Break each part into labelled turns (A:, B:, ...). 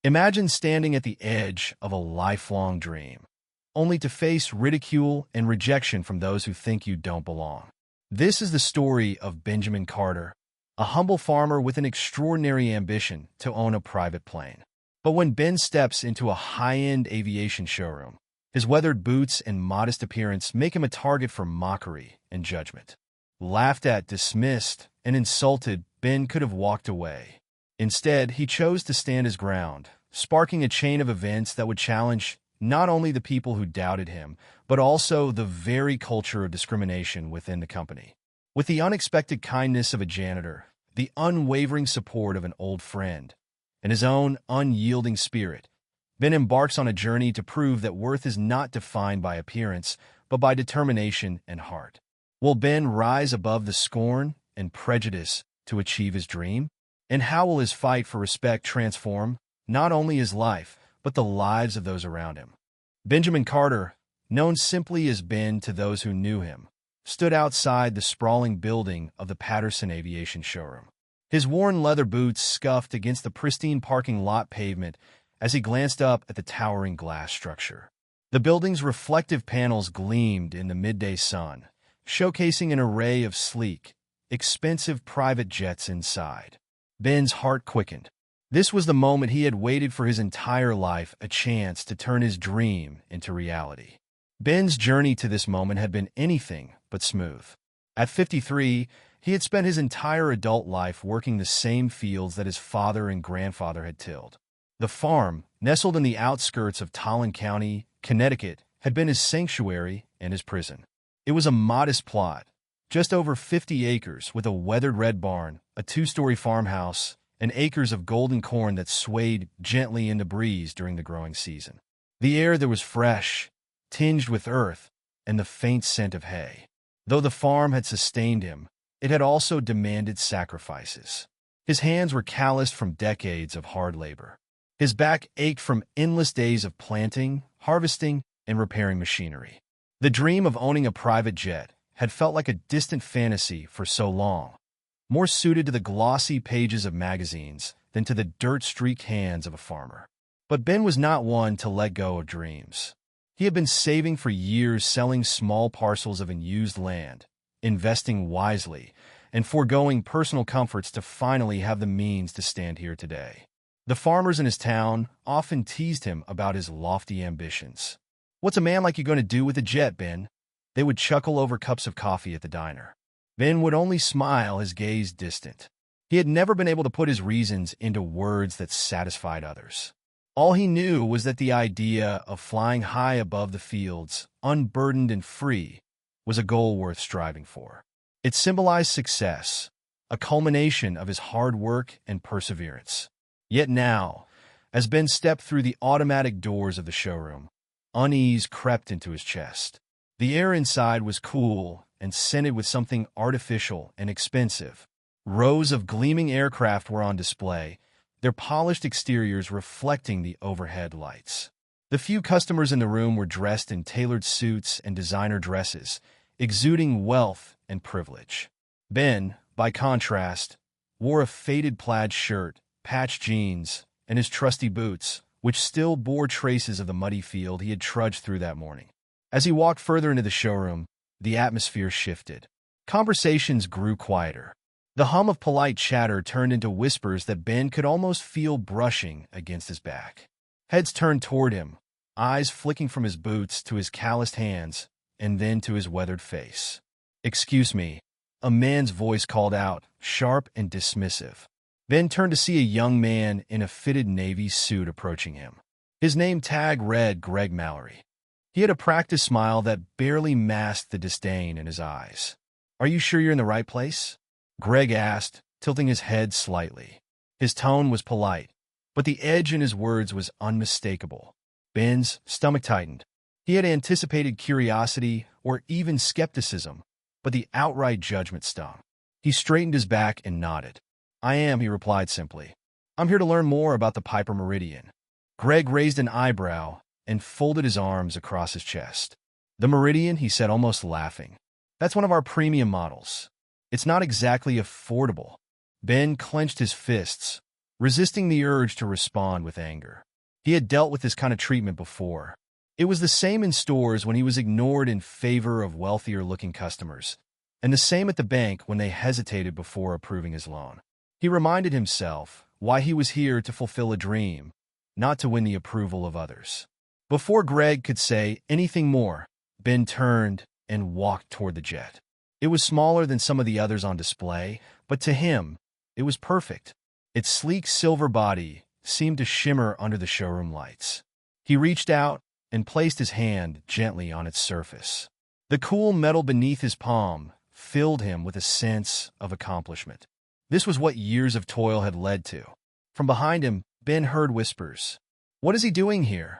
A: Imagine standing at the edge of a lifelong dream, only to face ridicule and rejection from those who think you don't belong. This is the story of Benjamin Carter, a humble farmer with an extraordinary ambition to own a private plane. But when Ben steps into a high-end aviation showroom, his weathered boots and modest appearance make him a target for mockery and judgment. Laughed at, dismissed, and insulted, Ben could have walked away. Instead, he chose to stand his ground, sparking a chain of events that would challenge not only the people who doubted him, but also the very culture of discrimination within the company. With the unexpected kindness of a janitor, the unwavering support of an old friend, and his own unyielding spirit, Ben embarks on a journey to prove that worth is not defined by appearance, but by determination and heart. Will Ben rise above the scorn and prejudice to achieve his dream? And how will his fight for respect transform not only his life, but the lives of those around him? Benjamin Carter, known simply as Ben to those who knew him, stood outside the sprawling building of the Patterson Aviation showroom. His worn leather boots scuffed against the pristine parking lot pavement as he glanced up at the towering glass structure. The building's reflective panels gleamed in the midday sun, showcasing an array of sleek, expensive private jets inside. Ben's heart quickened. This was the moment he had waited for his entire life, a chance to turn his dream into reality. Ben's journey to this moment had been anything but smooth. At 53, he had spent his entire adult life working the same fields that his father and grandfather had tilled. The farm, nestled in the outskirts of Tolland County, Connecticut, had been his sanctuary and his prison. It was a modest plot, just over 50 acres, with a weathered red barn, a two-story farmhouse, and acres of golden corn that swayed gently in the breeze during the growing season. The air there was fresh, tinged with earth, and the faint scent of hay. Though the farm had sustained him, it had also demanded sacrifices. His hands were calloused from decades of hard labor. His back ached from endless days of planting, harvesting, and repairing machinery. The dream of owning a private jet had felt like a distant fantasy for so long, more suited to the glossy pages of magazines than to the dirt-streaked hands of a farmer. But Ben was not one to let go of dreams. He had been saving for years, selling small parcels of unused land, investing wisely, and foregoing personal comforts to finally have the means to stand here today. The farmers in his town often teased him about his lofty ambitions. "What's a man like you going to do with a jet, Ben?" They would chuckle over cups of coffee at the diner. Ben would only smile, his gaze distant. He had never been able to put his reasons into words that satisfied others. All he knew was that the idea of flying high above the fields, unburdened and free, was a goal worth striving for. It symbolized success, a culmination of his hard work and perseverance. Yet now, as Ben stepped through the automatic doors of the showroom, unease crept into his chest. The air inside was cool and scented with something artificial and expensive. Rows of gleaming aircraft were on display, their polished exteriors reflecting the overhead lights. The few customers in the room were dressed in tailored suits and designer dresses, exuding wealth and privilege. Ben, by contrast, wore a faded plaid shirt, patched jeans, and his trusty boots, which still bore traces of the muddy field he had trudged through that morning. As he walked further into the showroom, the atmosphere shifted. Conversations grew quieter. The hum of polite chatter turned into whispers that Ben could almost feel brushing against his back. Heads turned toward him, eyes flicking from his boots to his calloused hands, and then to his weathered face. "Excuse me," a man's voice called out, sharp and dismissive. Ben turned to see a young man in a fitted navy suit approaching him. His name tag read Greg Mallory. He had a practiced smile that barely masked the disdain in his eyes. "Are you sure you're in the right place?" Greg asked, tilting his head slightly. His tone was polite, but the edge in his words was unmistakable. Ben's stomach tightened. He had anticipated curiosity or even skepticism, but the outright judgment stung. He straightened his back and nodded. "I am," he replied simply. "I'm here to learn more about the Piper Meridian." Greg raised an eyebrow and folded his arms across his chest. "The Meridian," he said, almost laughing. "That's one of our premium models. It's not exactly affordable." Ben clenched his fists, resisting the urge to respond with anger. He had dealt with this kind of treatment before. It was the same in stores when he was ignored in favor of wealthier-looking customers, and the same at the bank when they hesitated before approving his loan. He reminded himself why he was here to fulfill a dream, not to win the approval of others. Before Greg could say anything more, Ben turned and walked toward the jet. It was smaller than some of the others on display, but to him, it was perfect. Its sleek silver body seemed to shimmer under the showroom lights. He reached out and placed his hand gently on its surface. The cool metal beneath his palm filled him with a sense of accomplishment. This was what years of toil had led to. From behind him, Ben heard whispers. "What is he doing here?"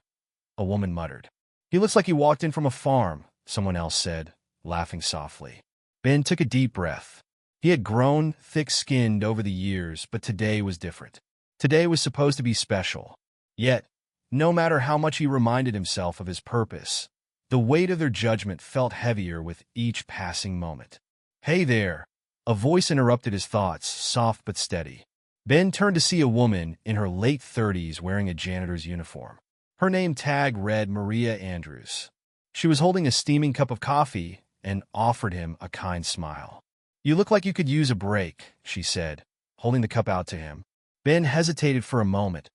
A: A woman muttered. "He looks like he walked in from a farm," someone else said, laughing softly. Ben took a deep breath. He had grown thick-skinned over the years, but today was different. Today was supposed to be special. Yet, no matter how much he reminded himself of his purpose, the weight of their judgment felt heavier with each passing moment. "Hey there!" A voice interrupted his thoughts, soft but steady. Ben turned to see a woman in her late 30s wearing a janitor's uniform. Her name tag read Maria Andrews. She was holding a steaming cup of coffee and offered him a kind smile. "You look like you could use a break," she said, holding the cup out to him. Ben hesitated for a moment,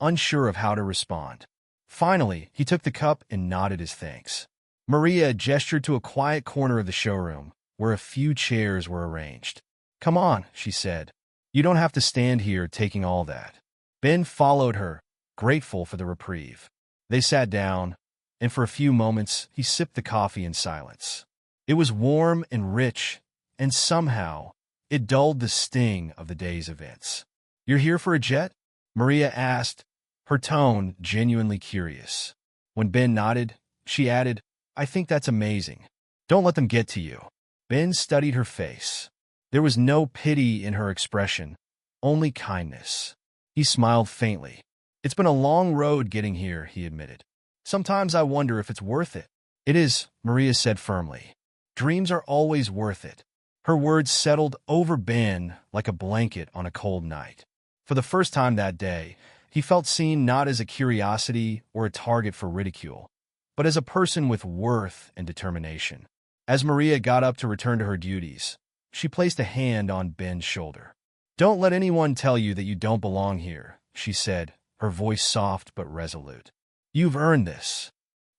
A: unsure of how to respond. Finally, he took the cup and nodded his thanks. Maria gestured to a quiet corner of the showroom, where a few chairs were arranged. "Come on," she said. "You don't have to stand here taking all that." Ben followed her, grateful for the reprieve. They sat down, and for a few moments he sipped the coffee in silence. It was warm and rich, and somehow it dulled the sting of the day's events. "You're here for a jet?" Maria asked, her tone genuinely curious. When Ben nodded, she added, "I think that's amazing. Don't let them get to you." Ben studied her face. There was no pity in her expression, only kindness. He smiled faintly. "It's been a long road getting here," he admitted. "Sometimes I wonder if it's worth it." "It is," Maria said firmly. "Dreams are always worth it." Her words settled over Ben like a blanket on a cold night. For the first time that day, he felt seen not as a curiosity or a target for ridicule, but as a person with worth and determination. As Maria got up to return to her duties, she placed a hand on Ben's shoulder. "Don't let anyone tell you that you don't belong here," she said, her voice soft but resolute. "You've earned this."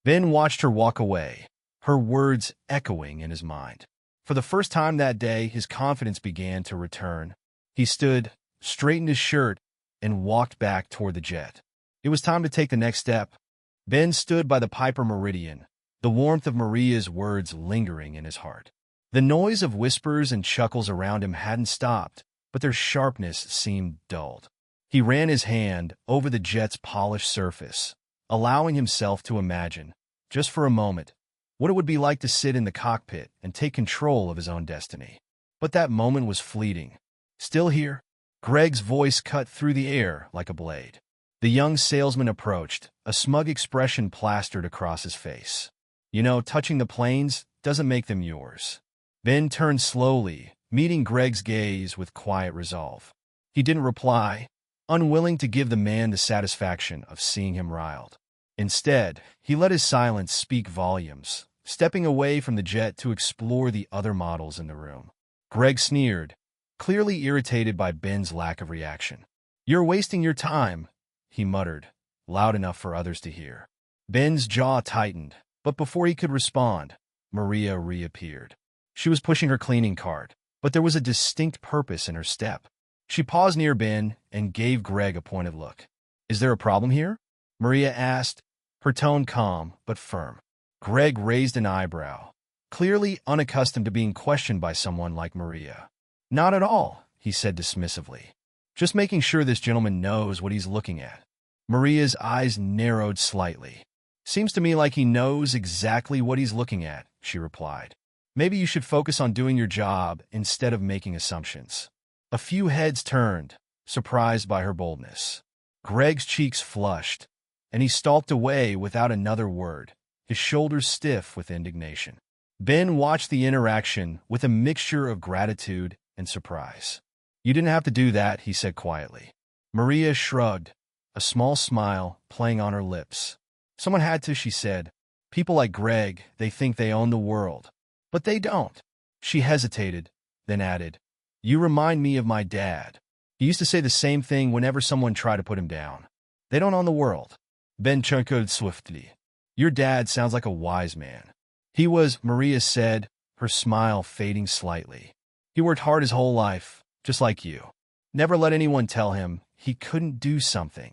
A: Ben watched her walk away, her words echoing in his mind. For the first time that day, his confidence began to return. He stood, straightened his shirt, and walked back toward the jet. It was time to take the next step. Ben stood by the Piper Meridian, the warmth of Maria's words lingering in his heart. The noise of whispers and chuckles around him hadn't stopped, but their sharpness seemed dulled. He ran his hand over the jet's polished surface, allowing himself to imagine, just for a moment, what it would be like to sit in the cockpit and take control of his own destiny. But that moment was fleeting. "Still here?" Greg's voice cut through the air like a blade. The young salesman approached, a smug expression plastered across his face. "You know, touching the planes doesn't make them yours." Ben turned slowly, meeting Greg's gaze with quiet resolve. He didn't reply, unwilling to give the man the satisfaction of seeing him riled. Instead, he let his silence speak volumes, stepping away from the jet to explore the other models in the room. Greg sneered, clearly irritated by Ben's lack of reaction. "You're wasting your time," he muttered, loud enough for others to hear. Ben's jaw tightened, but before he could respond, Maria reappeared. She was pushing her cleaning cart, but there was a distinct purpose in her step. She paused near Ben and gave Greg a pointed look. "Is there a problem here?" Maria asked, her tone calm but firm. Greg raised an eyebrow, clearly unaccustomed to being questioned by someone like Maria. "Not at all," he said dismissively. "Just making sure this gentleman knows what he's looking at." Maria's eyes narrowed slightly. "Seems to me like he knows exactly what he's looking at," she replied. "Maybe you should focus on doing your job instead of making assumptions." A few heads turned, surprised by her boldness. Greg's cheeks flushed, and he stalked away without another word, his shoulders stiff with indignation. Ben watched the interaction with a mixture of gratitude and surprise. "You didn't have to do that," he said quietly. Maria shrugged, a small smile playing on her lips. Someone had to, she said. People like Greg, they think they own the world. But they don't. She hesitated, then added, You remind me of my dad. He used to say the same thing whenever someone tried to put him down. They don't own the world. Ben chuckled swiftly. Your dad sounds like a wise man. He was, Maria said, her smile fading slightly. He worked hard his whole life, just like you. Never let anyone tell him he couldn't do something.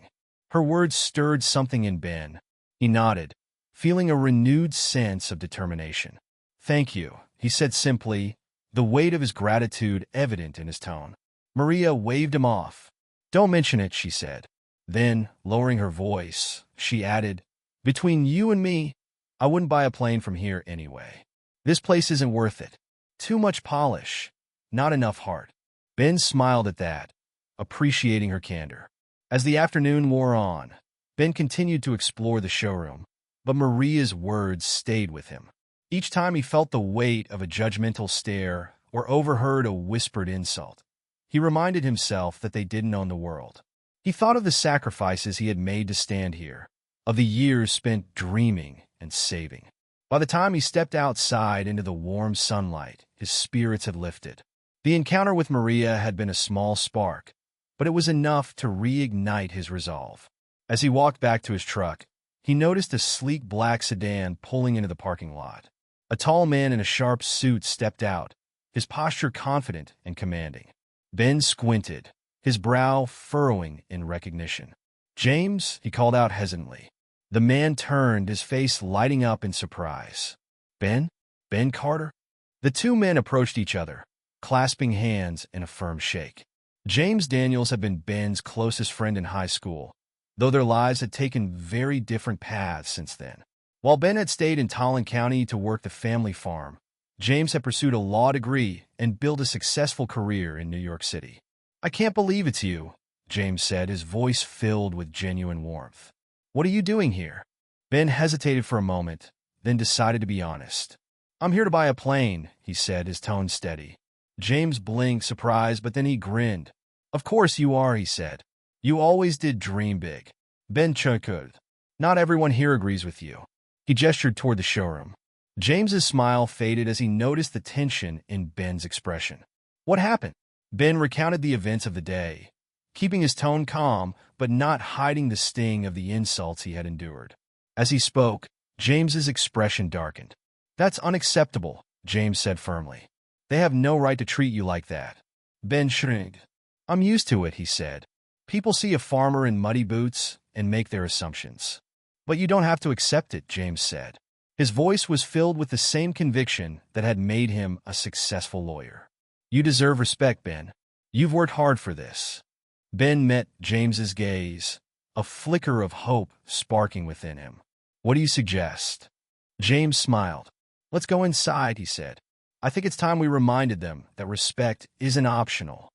A: Her words stirred something in Ben. He nodded, feeling a renewed sense of determination. Thank you, he said simply, the weight of his gratitude evident in his tone. Maria waved him off. Don't mention it, she said. Then, lowering her voice, she added, Between you and me, I wouldn't buy a plane from here anyway. This place isn't worth it. Too much polish. Not enough heart. Ben smiled at that, appreciating her candor. As the afternoon wore on, Ben continued to explore the showroom, but Maria's words stayed with him. Each time he felt the weight of a judgmental stare or overheard a whispered insult, he reminded himself that they didn't own the world. He thought of the sacrifices he had made to stand here, of the years spent dreaming and saving. By the time he stepped outside into the warm sunlight, his spirits had lifted. The encounter with Maria had been a small spark, but it was enough to reignite his resolve. As he walked back to his truck, he noticed a sleek black sedan pulling into the parking lot. A tall man in a sharp suit stepped out, his posture confident and commanding. Ben squinted, his brow furrowing in recognition. James, he called out hesitantly. The man turned, his face lighting up in surprise. Ben? Ben Carter? The two men approached each other, clasping hands in a firm shake. James Daniels had been Ben's closest friend in high school, though their lives had taken very different paths since then. While Ben had stayed in Tolland County to work the family farm, James had pursued a law degree and built a successful career in New York City. I can't believe it's you, James said, his voice filled with genuine warmth. What are you doing here? Ben hesitated for a moment, then decided to be honest. I'm here to buy a plane, he said, his tone steady. James blinked, surprised, but then he grinned. Of course you are, he said. You always did dream big. Ben chuckled. Not everyone here agrees with you. He gestured toward the showroom. James's smile faded as he noticed the tension in Ben's expression. What happened? Ben recounted the events of the day, keeping his tone calm but not hiding the sting of the insults he had endured. As he spoke, James's expression darkened. That's unacceptable, James said firmly. They have no right to treat you like that. Ben shrugged. I'm used to it, he said. People see a farmer in muddy boots and make their assumptions. But you don't have to accept it, James said. His voice was filled with the same conviction that had made him a successful lawyer. You deserve respect, Ben. You've worked hard for this. Ben met James's gaze, a flicker of hope sparking within him. What do you suggest? James smiled. Let's go inside, he said. I think it's time we reminded them that respect isn't optional.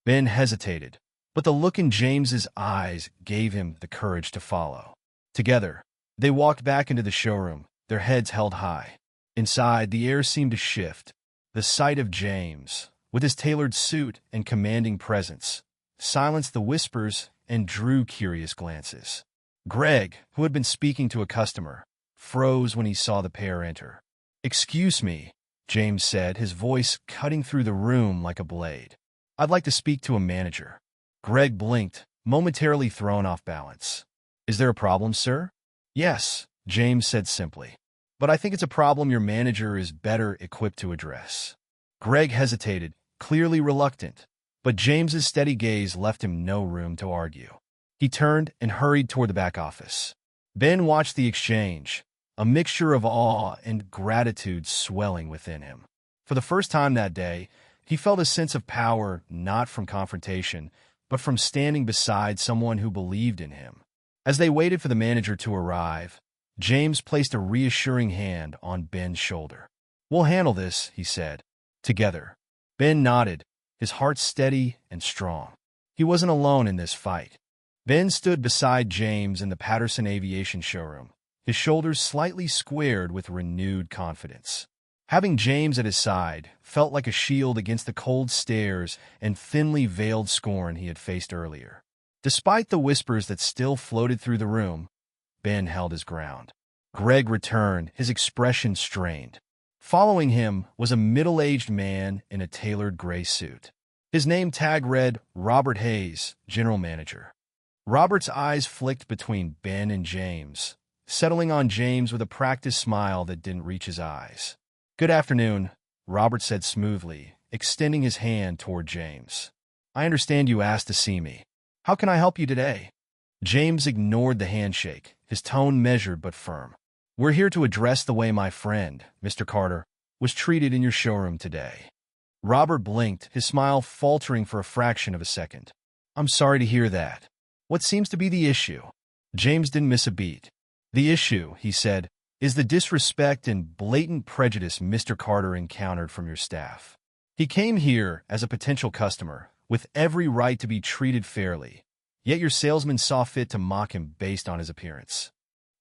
A: Ben hesitated, but the look in James's eyes gave him the courage to follow. Together, they walked back into the showroom, their heads held high. Inside, the air seemed to shift. The sight of James, with his tailored suit and commanding presence, silenced the whispers and drew curious glances. Greg, who had been speaking to a customer, froze when he saw the pair enter. Excuse me, James said, his voice cutting through the room like a blade. I'd like to speak to a manager. Greg blinked, momentarily thrown off balance. Is there a problem, sir? Yes, James said simply. But I think it's a problem your manager is better equipped to address. Greg hesitated, clearly reluctant, but James's steady gaze left him no room to argue. He turned and hurried toward the back office. Ben watched the exchange, a mixture of awe and gratitude swelling within him. For the first time that day, he felt a sense of power not from confrontation, but from standing beside someone who believed in him. As they waited for the manager to arrive, James placed a reassuring hand on Ben's shoulder. We'll handle this, he said. Together. Ben nodded, his heart steady and strong. He wasn't alone in this fight. Ben stood beside James in the Patterson Aviation showroom, his shoulders slightly squared with renewed confidence. Having James at his side felt like a shield against the cold stares and thinly veiled scorn he had faced earlier. Despite the whispers that still floated through the room, Ben held his ground. Greg returned, his expression strained. Following him was a middle-aged man in a tailored gray suit. His name tag read Robert Hayes, General Manager. Robert's eyes flicked between Ben and James, settling on James with a practiced smile that didn't reach his eyes. "Good afternoon," Robert said smoothly, extending his hand toward James. "I understand you asked to see me. How can I help you today?" James ignored the handshake, his tone measured but firm. "We're here to address the way my friend, Mr. Carter, was treated in your showroom today." Robert blinked, his smile faltering for a fraction of a second. "I'm sorry to hear that. What seems to be the issue?" James didn't miss a beat. "The issue," he said, "is the disrespect and blatant prejudice Mr. Carter encountered from your staff. He came here as a potential customer, with every right to be treated fairly, yet your salesman saw fit to mock him based on his appearance."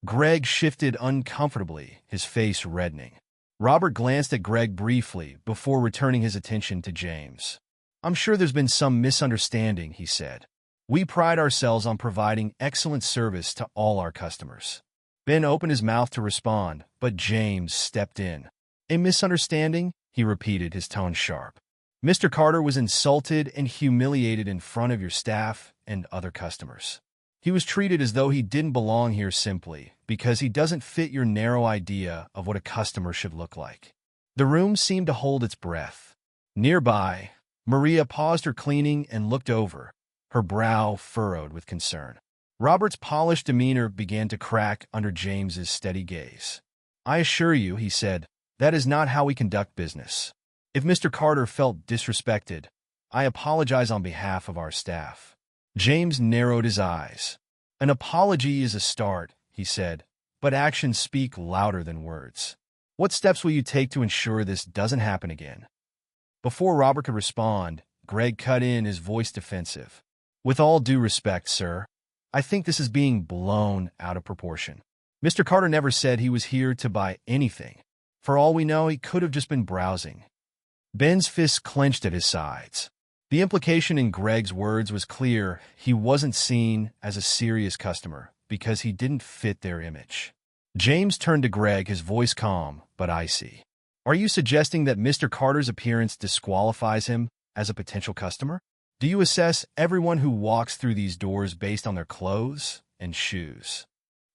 A: Greg shifted uncomfortably, his face reddening. Robert glanced at Greg briefly before returning his attention to James. "I'm sure there's been some misunderstanding," he said. "We pride ourselves on providing excellent service to all our customers." Ben opened his mouth to respond, but James stepped in. "A misunderstanding?" he repeated, his tone sharp. "Mr. Carter was insulted and humiliated in front of your staff and other customers. He was treated as though he didn't belong here simply because he doesn't fit your narrow idea of what a customer should look like." The room seemed to hold its breath. Nearby, Maria paused her cleaning and looked over, her brow furrowed with concern. Robert's polished demeanor began to crack under James's steady gaze. "I assure you," he said, "that is not how we conduct business. If Mr. Carter felt disrespected, I apologize on behalf of our staff." James narrowed his eyes. "An apology is a start," he said, "but actions speak louder than words. What steps will you take to ensure this doesn't happen again?" Before Robert could respond, Greg cut in, his voice defensive. "With all due respect, sir, I think this is being blown out of proportion. Mr. Carter never said he was here to buy anything. For all we know, he could have just been browsing." Ben's fists clenched at his sides. The implication in Greg's words was clear. He wasn't seen as a serious customer because he didn't fit their image. James turned to Greg, his voice calm but icy. "Are you suggesting that Mr. Carter's appearance disqualifies him as a potential customer? Do you assess everyone who walks through these doors based on their clothes and shoes?"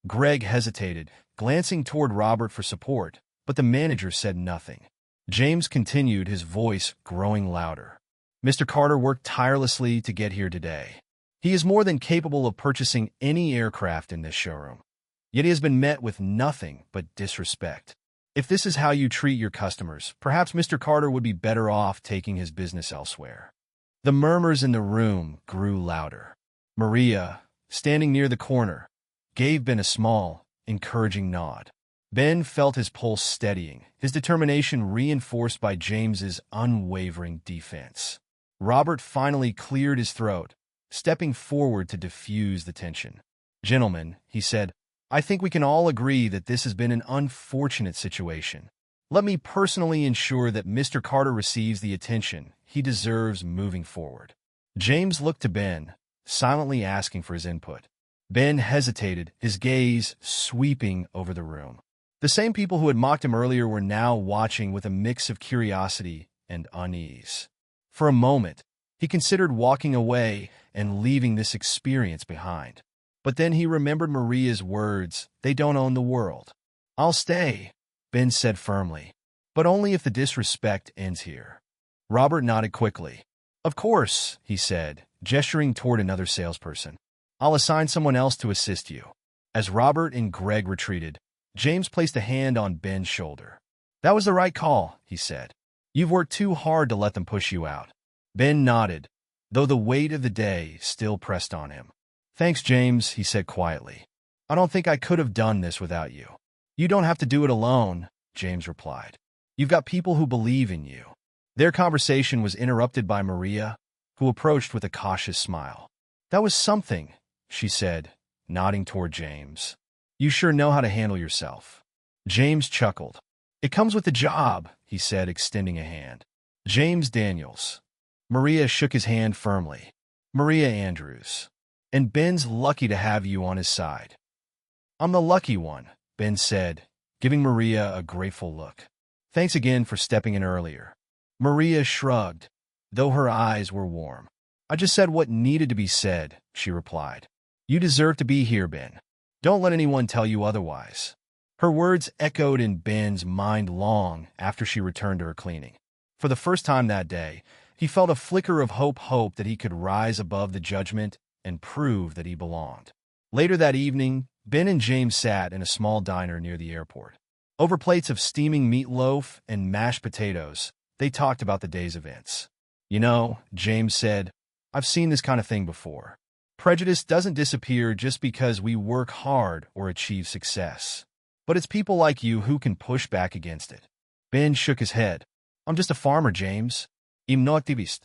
A: Greg hesitated, glancing toward Robert for support, but the manager said nothing. James continued, his voice growing louder. "Mr. Carter worked tirelessly to get here today. He is more than capable of purchasing any aircraft in this showroom. Yet he has been met with nothing but disrespect. If this is how you treat your customers, perhaps Mr. Carter would be better off taking his business elsewhere." The murmurs in the room grew louder. Maria, standing near the corner, gave Ben a small, encouraging nod. Ben felt his pulse steadying, his determination reinforced by James's unwavering defense. Robert finally cleared his throat, stepping forward to diffuse the tension. "Gentlemen," he said, "I think we can all agree that this has been an unfortunate situation. Let me personally ensure that Mr. Carter receives the attention he deserves moving forward." James looked to Ben, silently asking for his input. Ben hesitated, his gaze sweeping over the room. The same people who had mocked him earlier were now watching with a mix of curiosity and unease. For a moment, he considered walking away and leaving this experience behind. But then he remembered Maria's words, "They don't own the world." "I'll stay," Ben said firmly, "but only if the disrespect ends here." Robert nodded quickly. "Of course," he said, gesturing toward another salesperson. "I'll assign someone else to assist you." As Robert and Greg retreated, James placed a hand on Ben's shoulder. "That was the right call," he said. "You've worked too hard to let them push you out." Ben nodded, though the weight of the day still pressed on him. "Thanks, James," he said quietly. "I don't think I could have done this without you." "You don't have to do it alone," James replied. "You've got people who believe in you." Their conversation was interrupted by Maria, who approached with a cautious smile. "That was something," she said, nodding toward James. "You sure know how to handle yourself." James chuckled. "It comes with the job," he said, extending a hand. "James Daniels." Maria shook his hand firmly. "Maria Andrews." and Ben's lucky to have you on his side. I'm the lucky one, Ben said, giving Maria a grateful look. Thanks again for stepping in earlier. Maria shrugged, though her eyes were warm. I just said what needed to be said, she replied. You deserve to be here, Ben. Don't let anyone tell you otherwise. Her words echoed in Ben's mind long after she returned to her cleaning. For the first time that day, he felt a flicker of hope that he could rise above the judgment and prove that he belonged. Later that evening, Ben and James sat in a small diner near the airport. Over plates of steaming meatloaf and mashed potatoes, they talked about the day's events. You know, James said, I've seen this kind of thing before. Prejudice doesn't disappear just because we work hard or achieve success. But it's people like you who can push back against it. Ben shook his head. I'm just a farmer, James. I'm no activist.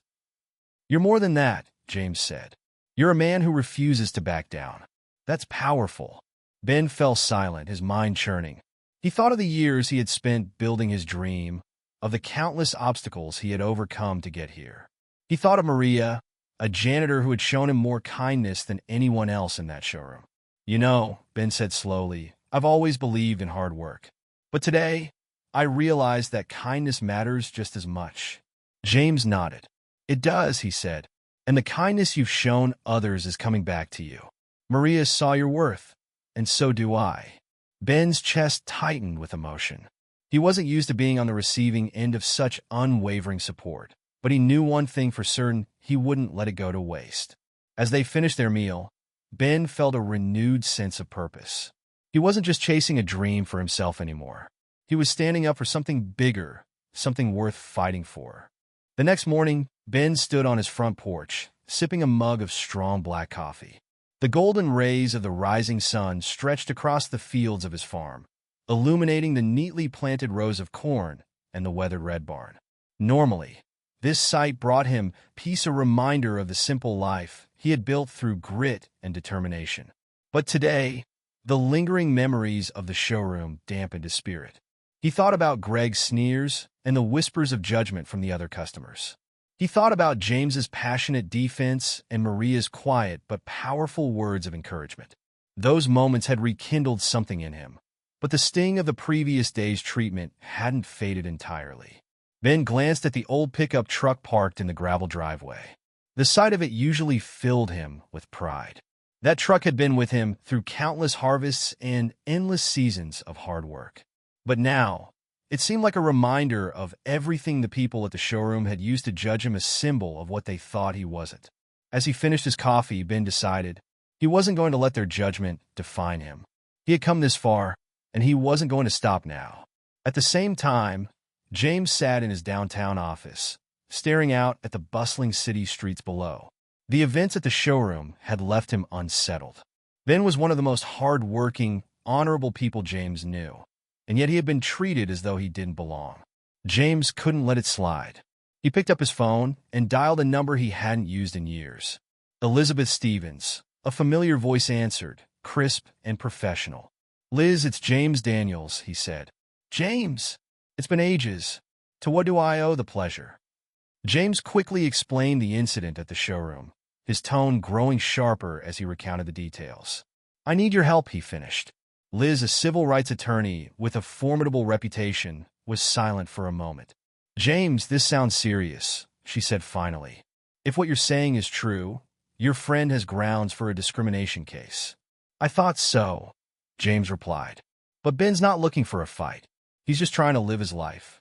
A: You're more than that, James said. You're a man who refuses to back down. That's powerful. Ben fell silent, his mind churning. He thought of the years he had spent building his dream, of the countless obstacles he had overcome to get here. He thought of Maria, a janitor who had shown him more kindness than anyone else in that showroom. You know, Ben said slowly, I've always believed in hard work. But today, I realized that kindness matters just as much. James nodded. It does, he said, and the kindness you've shown others is coming back to you. Maria saw your worth, and so do I. Ben's chest tightened with emotion. He wasn't used to being on the receiving end of such unwavering support, but he knew one thing for certain: he wouldn't let it go to waste. As they finished their meal, Ben felt a renewed sense of purpose. He wasn't just chasing a dream for himself anymore. He was standing up for something bigger, something worth fighting for. The next morning, Ben stood on his front porch, sipping a mug of strong black coffee. The golden rays of the rising sun stretched across the fields of his farm, illuminating the neatly planted rows of corn and the weathered red barn. Normally, this sight brought him peace, a reminder of the simple life he had built through grit and determination. But today, the lingering memories of the showroom dampened his spirit. He thought about Greg's sneers and the whispers of judgment from the other customers. He thought about James's passionate defense and Maria's quiet but powerful words of encouragement. Those moments had rekindled something in him, but the sting of the previous day's treatment hadn't faded entirely. Ben glanced at the old pickup truck parked in the gravel driveway. The sight of it usually filled him with pride. That truck had been with him through countless harvests and endless seasons of hard work. But now, it seemed like a reminder of everything the people at the showroom had used to judge him, a symbol of what they thought he wasn't. As he finished his coffee, Ben decided he wasn't going to let their judgment define him. He had come this far, and he wasn't going to stop now. At the same time, James sat in his downtown office, staring out at the bustling city streets below. The events at the showroom had left him unsettled. Ben was one of the most hard-working, honorable people James knew, and yet he had been treated as though he didn't belong. James couldn't let it slide. He picked up his phone and dialed a number he hadn't used in years. Elizabeth Stevens, a familiar voice answered, crisp and professional. Liz, it's James Daniels, he said. James! It's been ages. To what do I owe the pleasure? James quickly explained the incident at the showroom, his tone growing sharper as he recounted the details. I need your help, he finished. Liz, a civil rights attorney with a formidable reputation, was silent for a moment. James, this sounds serious, she said finally. If what you're saying is true, your friend has grounds for a discrimination case. I thought so, James replied. But Ben's not looking for a fight. He's just trying to live his life.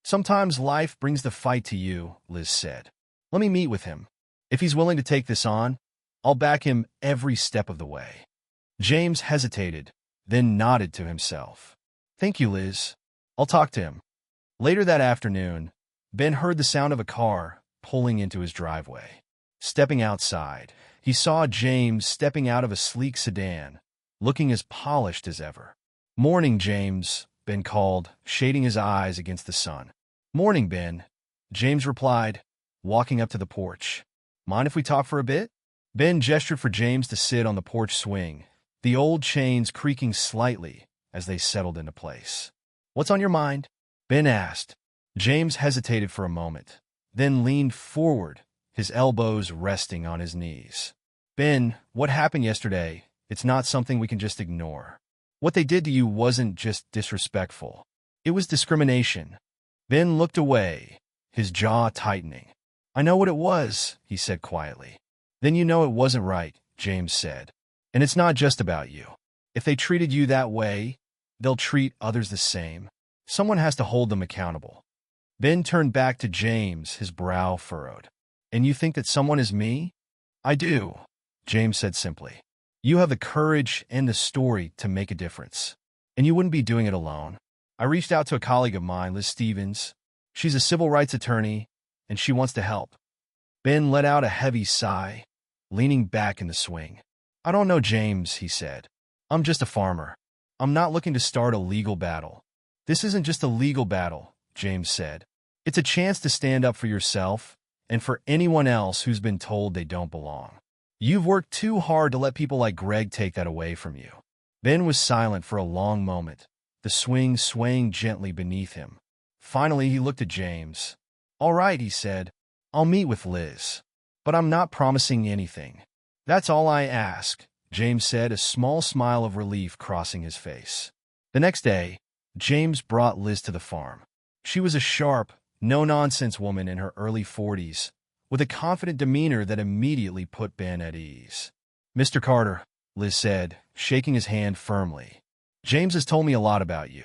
A: Sometimes life brings the fight to you, Liz said. Let me meet with him. If he's willing to take this on, I'll back him every step of the way. James hesitated, then nodded to himself. Thank you, Liz. I'll talk to him. Later that afternoon, Ben heard the sound of a car pulling into his driveway. Stepping outside, he saw James stepping out of a sleek sedan, looking as polished as ever. Morning, James, Ben called, shading his eyes against the sun. Morning, Ben, James replied, walking up to the porch. Mind if we talk for a bit? Ben gestured for James to sit on the porch swing, the old chains creaking slightly as they settled into place. What's on your mind? Ben asked. James hesitated for a moment, then leaned forward, his elbows resting on his knees. Ben, what happened yesterday, it's not something we can just ignore. What they did to you wasn't just disrespectful. It was discrimination. Ben looked away, his jaw tightening. I know what it was, he said quietly. Then you know it wasn't right, James said. And it's not just about you. If they treated you that way, they'll treat others the same. Someone has to hold them accountable. Ben turned back to James, his brow furrowed. And you think that someone is me? I do, James said simply. You have the courage and the story to make a difference. And you wouldn't be doing it alone. I reached out to a colleague of mine, Liz Stevens. She's a civil rights attorney, and she wants to help. Ben let out a heavy sigh, leaning back in the swing. I don't know, James, he said. I'm just a farmer. I'm not looking to start a legal battle. This isn't just a legal battle, James said. It's a chance to stand up for yourself and for anyone else who's been told they don't belong. You've worked too hard to let people like Greg take that away from you. Ben was silent for a long moment, the swing swaying gently beneath him. Finally, he looked at James. All right, he said. I'll meet with Liz. But I'm not promising anything. That's all I ask, James said, a small smile of relief crossing his face. The next day, James brought Liz to the farm. She was a sharp, no-nonsense woman in her early 40s, with a confident demeanor that immediately put Ben at ease. Mr. Carter, Liz said, shaking his hand firmly. James has told me a lot about you.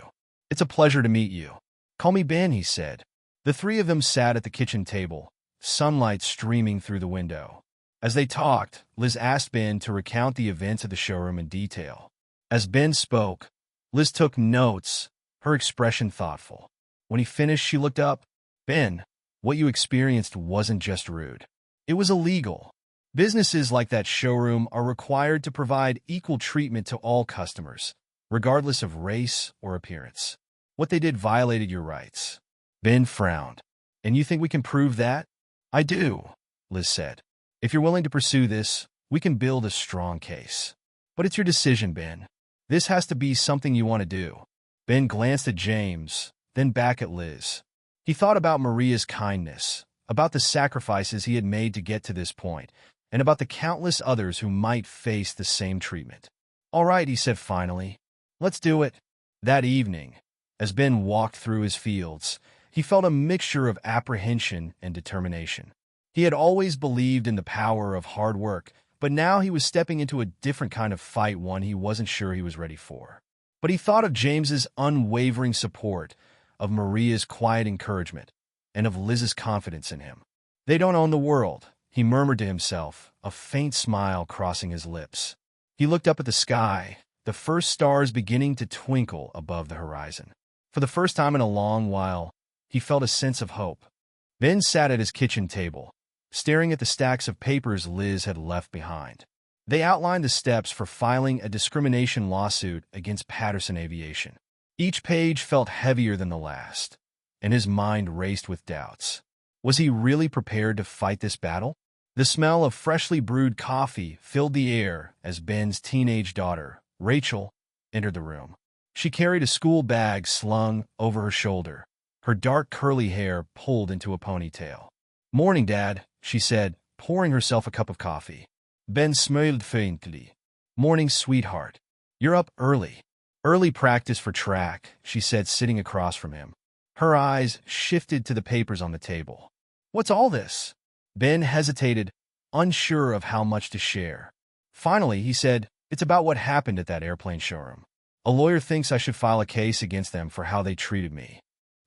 A: It's a pleasure to meet you. Call me Ben, he said. The three of them sat at the kitchen table, sunlight streaming through the window. As they talked, Liz asked Ben to recount the events of the showroom in detail. As Ben spoke, Liz took notes, her expression thoughtful. When he finished, she looked up. Ben, what you experienced wasn't just rude. It was illegal. Businesses like that showroom are required to provide equal treatment to all customers, regardless of race or appearance. What they did violated your rights. Ben frowned. And you think we can prove that? I do, Liz said. If you're willing to pursue this, we can build a strong case. But it's your decision, Ben. This has to be something you want to do. Ben glanced at James, then back at Liz. He thought about Maria's kindness, about the sacrifices he had made to get to this point, and about the countless others who might face the same treatment. All right, he said finally. Let's do it. That evening, as Ben walked through his fields, he felt a mixture of apprehension and determination. He had always believed in the power of hard work, but now he was stepping into a different kind of fight, one he wasn't sure he was ready for. But he thought of James's unwavering support, of Maria's quiet encouragement, and of Liz's confidence in him. They don't own the world, he murmured to himself, a faint smile crossing his lips. He looked up at the sky, the first stars beginning to twinkle above the horizon. For the first time in a long while, he felt a sense of hope. Ben sat at his kitchen table, staring at the stacks of papers Liz had left behind. They outlined the steps for filing a discrimination lawsuit against Patterson Aviation. Each page felt heavier than the last, and his mind raced with doubts. Was he really prepared to fight this battle? The smell of freshly brewed coffee filled the air as Ben's teenage daughter, Rachel, entered the room. She carried a school bag slung over her shoulder, her dark curly hair pulled into a ponytail. Morning, Dad, she said, pouring herself a cup of coffee. Ben smiled faintly. Morning, sweetheart. You're up early. Early practice for track, she said, sitting across from him. Her eyes shifted to the papers on the table. What's all this? Ben hesitated, unsure of how much to share. Finally, he said, it's about what happened at that airplane showroom. A lawyer thinks I should file a case against them for how they treated me.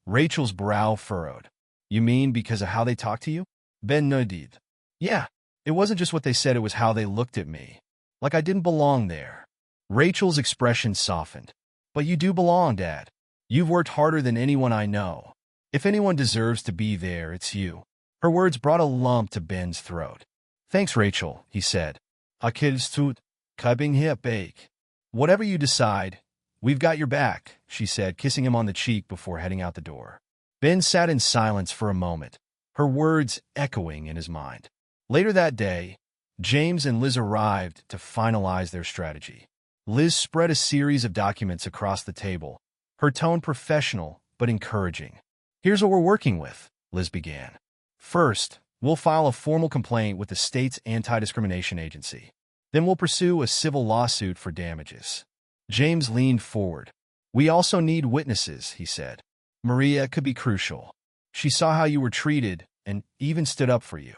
A: Rachel's brow furrowed. You mean because of how they talked to you? Ben nodded. Yeah, it wasn't just what they said, it was how they looked at me. Like I didn't belong there. Rachel's expression softened. But you do belong, Dad. You've worked harder than anyone I know. If anyone deserves to be there, it's you. Her words brought a lump to Ben's throat. Thanks, Rachel, he said. Akils tut, kabing hier bake. Whatever you decide, we've got your back, she said, kissing him on the cheek before heading out the door. Ben sat in silence for a moment, her words echoing in his mind. Later that day, James and Liz arrived to finalize their strategy. Liz spread a series of documents across the table, her tone professional but encouraging. Here's what we're working with, Liz began. First, we'll file a formal complaint with the state's anti-discrimination agency. Then we'll pursue a civil lawsuit for damages. James leaned forward. We also need witnesses, he said. Maria could be crucial. She saw how you were treated and even stood up for you.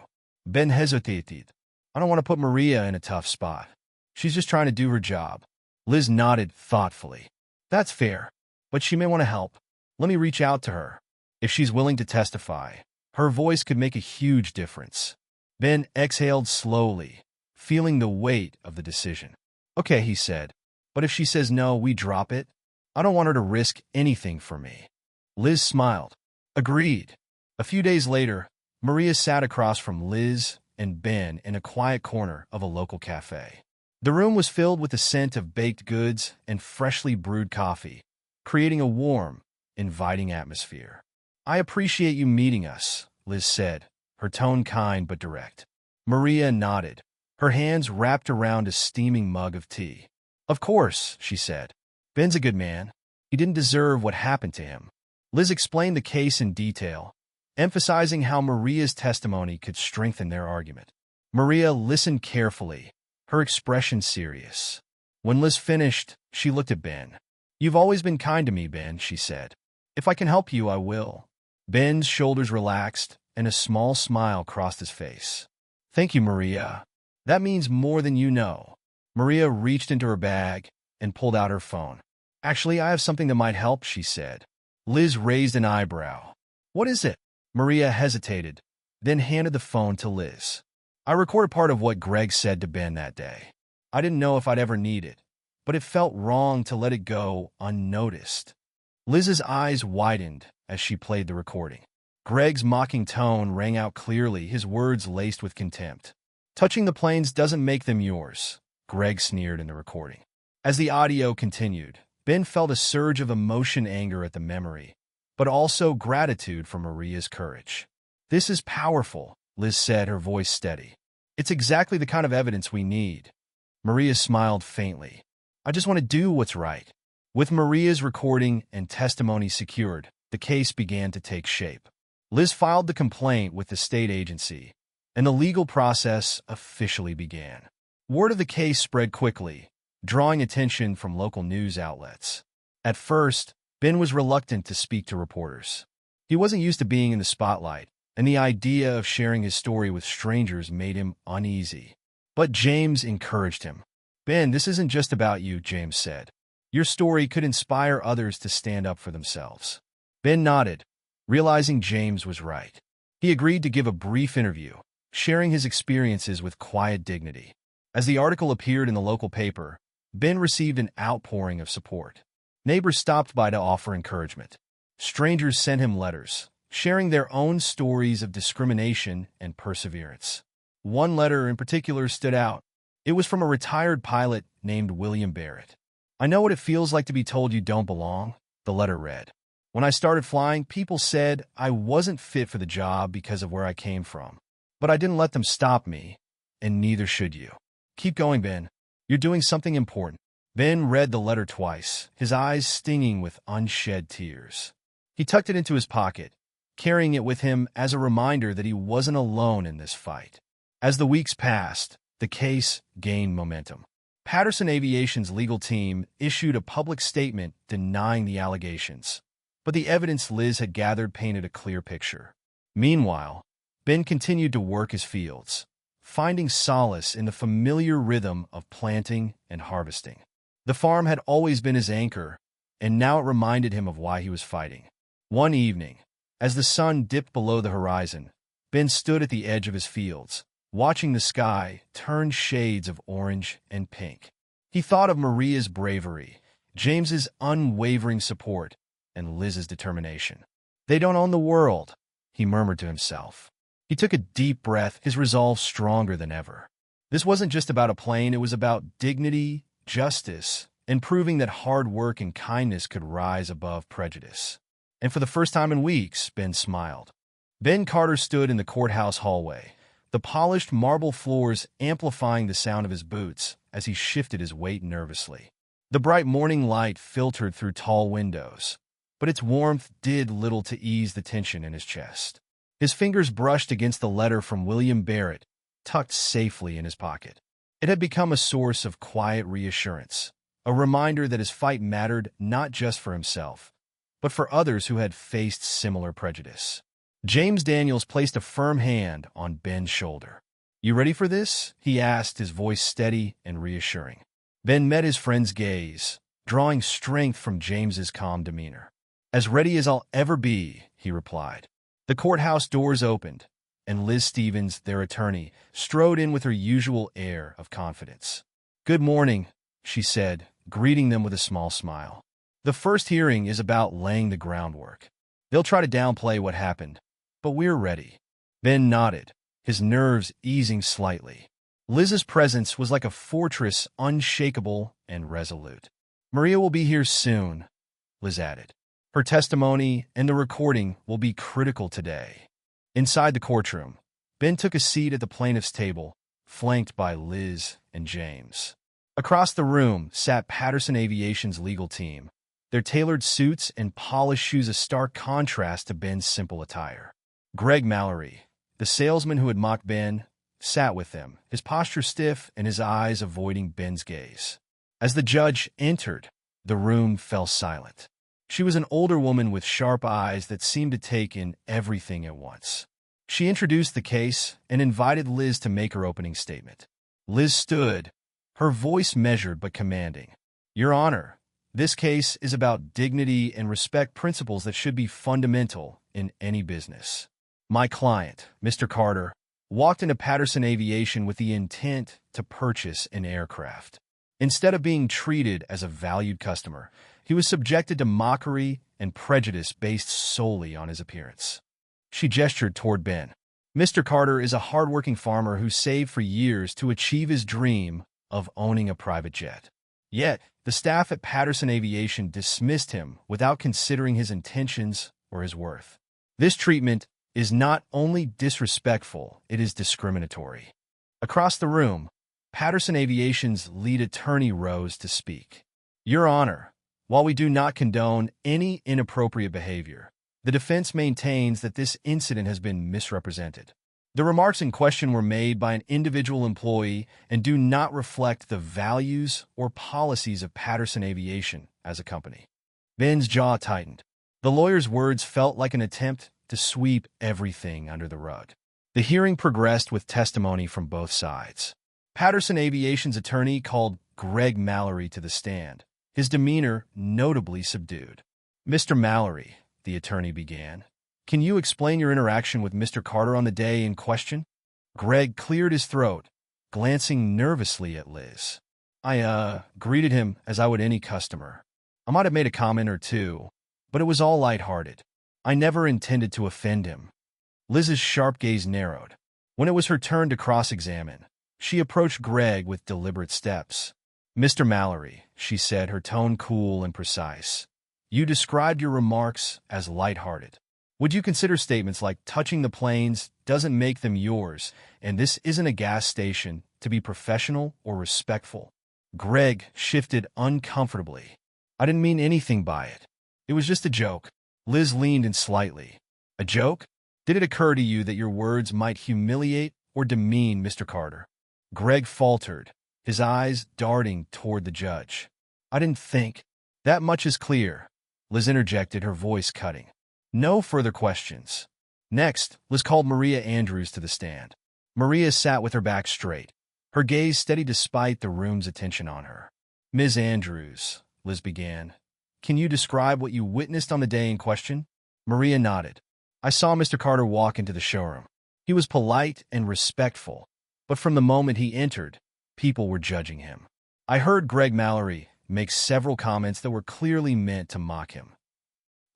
A: Ben hesitated. I don't want to put Maria in a tough spot. She's just trying to do her job. Liz nodded thoughtfully. That's fair, but she may want to help. Let me reach out to her. If she's willing to testify, her voice could make a huge difference. Ben exhaled slowly, feeling the weight of the decision. Okay, he said, but if she says no, we drop it? I don't want her to risk anything for me. Liz smiled. Agreed. A few days later, Maria sat across from Liz and Ben in a quiet corner of a local cafe. The room was filled with the scent of baked goods and freshly brewed coffee, creating a warm, inviting atmosphere. I appreciate you meeting us, Liz said, her tone kind but direct. Maria nodded, her hands wrapped around a steaming mug of tea. Of course, she said. Ben's a good man. He didn't deserve what happened to him. Liz explained the case in detail, emphasizing how Maria's testimony could strengthen their argument. Maria listened carefully, her expression serious. When Liz finished, she looked at Ben. You've always been kind to me, Ben, she said. If I can help you, I will. Ben's shoulders relaxed, and a small smile crossed his face. Thank you, Maria. That means more than you know. Maria reached into her bag and pulled out her phone. Actually, I have something that might help, she said. Liz raised an eyebrow. What is it? Maria hesitated, then handed the phone to Liz. I recorded part of what Greg said to Ben that day. I didn't know if I'd ever need it, but it felt wrong to let it go unnoticed. Liz's eyes widened as she played the recording. Greg's mocking tone rang out clearly, his words laced with contempt. Touching the planes doesn't make them yours, Greg sneered in the recording. As the audio continued, Ben felt a surge of emotion, anger at the memory, but also gratitude for Maria's courage. This is powerful, Liz said, her voice steady. It's exactly the kind of evidence we need. Maria smiled faintly. I just want to do what's right. With Maria's recording and testimony secured, the case began to take shape. Liz filed the complaint with the state agency, and the legal process officially began. Word of the case spread quickly, drawing attention from local news outlets. At first, Ben was reluctant to speak to reporters. He wasn't used to being in the spotlight, and the idea of sharing his story with strangers made him uneasy. But James encouraged him. Ben, this isn't just about you, James said. Your story could inspire others to stand up for themselves. Ben nodded, realizing James was right. He agreed to give a brief interview, sharing his experiences with quiet dignity. As the article appeared in the local paper, Ben received an outpouring of support. Neighbors stopped by to offer encouragement. Strangers sent him letters, sharing their own stories of discrimination and perseverance. One letter in particular stood out. It was from a retired pilot named William Barrett. I know what it feels like to be told you don't belong, the letter read. When I started flying, people said I wasn't fit for the job because of where I came from. But I didn't let them stop me, and neither should you. Keep going, Ben. You're doing something important. Ben read the letter twice, his eyes stinging with unshed tears. He tucked it into his pocket, carrying it with him as a reminder that he wasn't alone in this fight. As the weeks passed, the case gained momentum. Patterson Aviation's legal team issued a public statement denying the allegations, but the evidence Liz had gathered painted a clear picture. Meanwhile, Ben continued to work his fields, finding solace in the familiar rhythm of planting and harvesting. The farm had always been his anchor, and now it reminded him of why he was fighting. One evening, as the sun dipped below the horizon, Ben stood at the edge of his fields, watching the sky turn shades of orange and pink. He thought of Maria's bravery, James's unwavering support, and Liz's determination. They don't own the world, he murmured to himself. He took a deep breath, his resolve stronger than ever. This wasn't just about a plane, it was about dignity, justice, and proving that hard work and kindness could rise above prejudice. And for the first time in weeks, Ben smiled. Ben Carter stood in the courthouse hallway, the polished marble floors amplifying the sound of his boots as he shifted his weight nervously. The bright morning light filtered through tall windows, but its warmth did little to ease the tension in his chest. His fingers brushed against the letter from William Barrett, tucked safely in his pocket. It had become a source of quiet reassurance, a reminder that his fight mattered not just for himself, but for others who had faced similar prejudice. James Daniels placed a firm hand on Ben's shoulder. "You ready for this?" he asked, his voice steady and reassuring. Ben met his friend's gaze, drawing strength from James's calm demeanor. "As ready as I'll ever be," he replied. The courthouse doors opened, and Liz Stevens, their attorney, strode in with her usual air of confidence. "Good morning," she said, greeting them with a small smile. "The first hearing is about laying the groundwork. They'll try to downplay what happened, but we're ready." Ben nodded, his nerves easing slightly. Liz's presence was like a fortress, unshakable and resolute. "Maria will be here soon," Liz added. "Her testimony and the recording will be critical today." Inside the courtroom, Ben took a seat at the plaintiff's table, flanked by Liz and James. Across the room sat Patterson Aviation's legal team, their tailored suits and polished shoes a stark contrast to Ben's simple attire. Greg Mallory, the salesman who had mocked Ben, sat with them, his posture stiff and his eyes avoiding Ben's gaze. As the judge entered, the room fell silent. She was an older woman with sharp eyes that seemed to take in everything at once. She introduced the case and invited Liz to make her opening statement. Liz stood, her voice measured but commanding. "Your Honor, this case is about dignity and respect, principles that should be fundamental in any business. My client, Mr. Carter, walked into Patterson Aviation with the intent to purchase an aircraft. Instead of being treated as a valued customer, he was subjected to mockery and prejudice based solely on his appearance." She gestured toward Ben. "Mr. Carter is a hardworking farmer who saved for years to achieve his dream of owning a private jet. Yet, the staff at Patterson Aviation dismissed him without considering his intentions or his worth. This treatment is not only disrespectful, it is discriminatory." Across the room, Patterson Aviation's lead attorney rose to speak. "Your Honor, while we do not condone any inappropriate behavior, the defense maintains that this incident has been misrepresented. The remarks in question were made by an individual employee and do not reflect the values or policies of Patterson Aviation as a company." Ben's jaw tightened. The lawyer's words felt like an attempt to sweep everything under the rug. The hearing progressed with testimony from both sides. Patterson Aviation's attorney called Greg Mallory to the stand, his demeanor notably subdued. "Mr. Mallory," the attorney began, "can you explain your interaction with Mr. Carter on the day in question?" Greg cleared his throat, glancing nervously at Liz. I greeted him as I would any customer. I might have made a comment or two, but it was all lighthearted. I never intended to offend him." Liz's sharp gaze narrowed. When it was her turn to cross-examine, she approached Greg with deliberate steps. "Mr. Mallory," she said, her tone cool and precise, "you described your remarks as lighthearted. Would you consider statements like touching the planes doesn't make them yours, and this isn't a gas station, to be professional or respectful?" Greg shifted uncomfortably. "I didn't mean anything by it. It was just a joke." Liz leaned in slightly. "A joke? Did it occur to you that your words might humiliate or demean Mr. Carter?" Greg faltered, his eyes darting toward the judge. "I didn't think. That much is clear," Liz interjected, her voice cutting. No further questions. Next, Liz called Maria Andrews to the stand. Maria sat with her back straight, her gaze steady despite the room's attention on her. "Ms. Andrews," Liz began, "can you describe what you witnessed on the day in question?" Maria nodded. "I saw Mr. Carter walk into the showroom. He was polite and respectful, but from the moment he entered, people were judging him. I heard Greg Mallory make several comments that were clearly meant to mock him."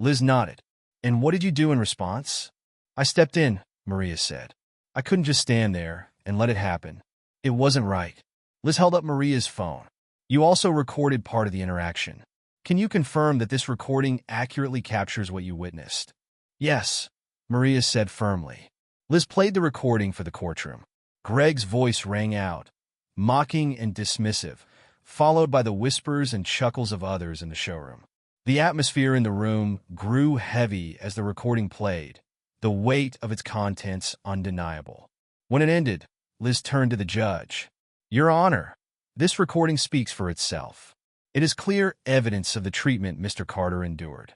A: Liz nodded. "And what did you do in response?" "I stepped in," Maria said. "I couldn't just stand there and let it happen. It wasn't right." Liz held up Maria's phone. "You also recorded part of the interaction. Can you confirm that this recording accurately captures what you witnessed?" "Yes," Maria said firmly. Liz played the recording for the courtroom. Greg's voice rang out, mocking and dismissive, followed by the whispers and chuckles of others in the showroom. The atmosphere in the room grew heavy as the recording played, the weight of its contents undeniable. When it ended, Liz turned to the judge. Your Honor, this recording speaks for itself. It is clear evidence of the treatment Mr. Carter endured.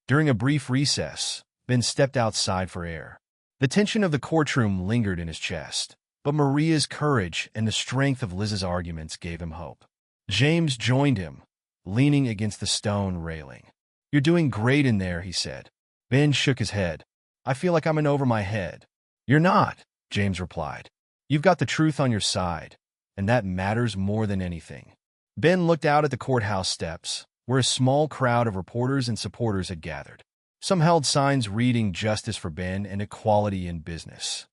A: During a brief recess, Ben stepped outside for air. The tension of the courtroom lingered in his chest, but Maria's courage and the strength of Liz's arguments gave him hope. James joined him, leaning against the stone railing. "You're doing great in there," he said. Ben shook his head. "I feel like I'm in over my head." "You're not," James replied. "You've got the truth on your side, and that matters more than anything." Ben looked out at the courthouse steps, where a small crowd of reporters and supporters had gathered. Some held signs reading "Justice for Ben" and "Equality in Business."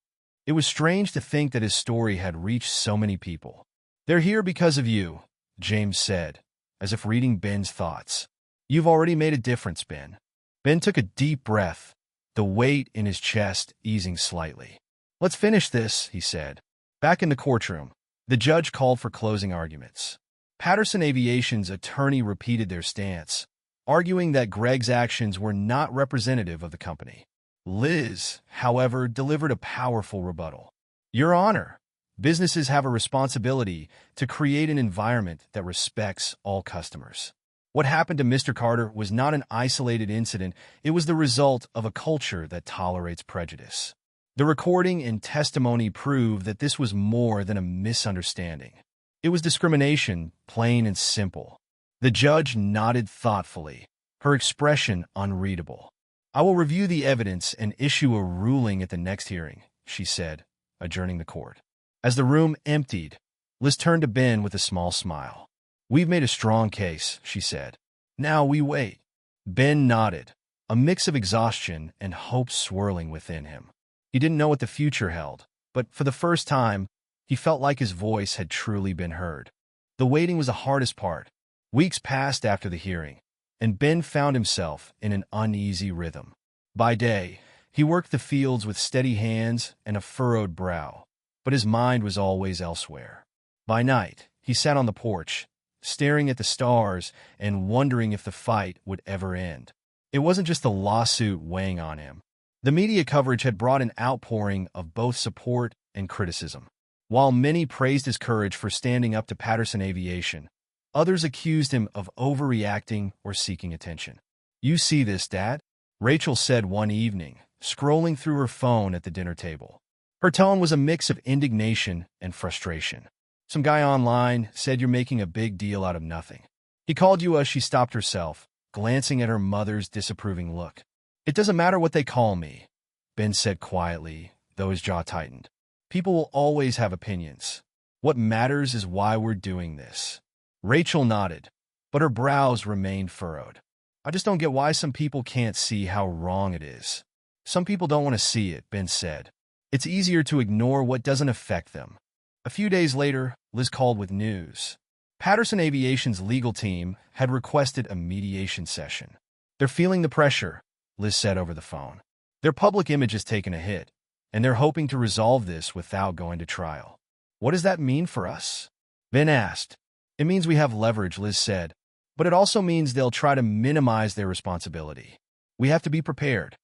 A: It was strange to think that his story had reached so many people. "They're here because of you," James said, as if reading Ben's thoughts. "You've already made a difference, Ben." Ben took a deep breath, the weight in his chest easing slightly. "Let's finish this," he said. Back in the courtroom, the judge called for closing arguments. Patterson Aviation's attorney repeated their stance, arguing that Greg's actions were not representative of the company. Liz, however, delivered a powerful rebuttal. "Your Honor, businesses have a responsibility to create an environment that respects all customers. What happened to Mr. Carter was not an isolated incident, it was the result of a culture that tolerates prejudice." The recording and testimony prove that this was more than a misunderstanding. It was discrimination, plain and simple. The judge nodded thoughtfully, her expression unreadable. "I will review the evidence and issue a ruling at the next hearing," she said, adjourning the court. As the room emptied, Liz turned to Ben with a small smile. "We've made a strong case," she said. "Now we wait." Ben nodded, a mix of exhaustion and hope swirling within him. He didn't know what the future held, but for the first time, he felt like his voice had truly been heard. The waiting was the hardest part. Weeks passed after the hearing, and Ben found himself in an uneasy rhythm. By day, he worked the fields with steady hands and a furrowed brow, but his mind was always elsewhere. By night, he sat on the porch, staring at the stars and wondering if the fight would ever end. It wasn't just the lawsuit weighing on him. The media coverage had brought an outpouring of both support and criticism. While many praised his courage for standing up to Patterson Aviation, others accused him of overreacting or seeking attention. "You see this, Dad?" Rachel said one evening, scrolling through her phone at the dinner table. Her tone was a mix of indignation and frustration. "Some guy online said you're making a big deal out of nothing. He called you a—" She stopped herself, glancing at her mother's disapproving look. "It doesn't matter what they call me," Ben said quietly, though his jaw tightened. "People will always have opinions. What matters is why we're doing this." Rachel nodded, but her brows remained furrowed. "I just don't get why some people can't see how wrong it is." "Some people don't want to see it," Ben said. "It's easier to ignore what doesn't affect them." A few days later, Liz called with news. Patterson Aviation's legal team had requested a mediation session. "They're feeling the pressure," Liz said over the phone. "Their public image has taken a hit, and they're hoping to resolve this without going to trial." "What does that mean for us?" Ben asked. "It means we have leverage," Liz said, "but it also means they'll try to minimize their responsibility. We have to be prepared."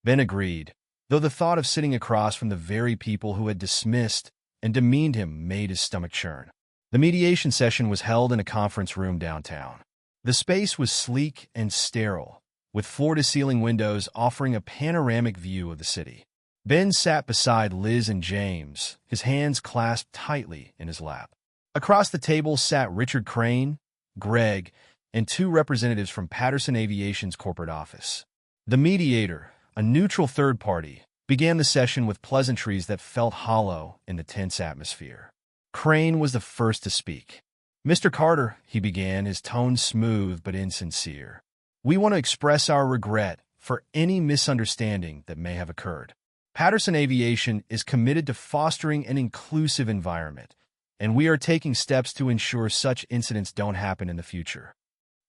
A: Ben agreed, though the thought of sitting across from the very people who had dismissed and demeaned him made his stomach churn. The mediation session was held in a conference room downtown. The space was sleek and sterile, with floor-to-ceiling windows offering a panoramic view of the city. Ben sat beside Liz and James, his hands clasped tightly in his lap. Across the table sat Richard Crane, Greg, and two representatives from Patterson Aviation's corporate office. The mediator, a neutral third party, began the session with pleasantries that felt hollow in the tense atmosphere. Crane was the first to speak. "Mr. Carter," he began, his tone smooth but insincere, "we want to express our regret for any misunderstanding that may have occurred. Patterson Aviation is committed to fostering an inclusive environment, and we are taking steps to ensure such incidents don't happen in the future."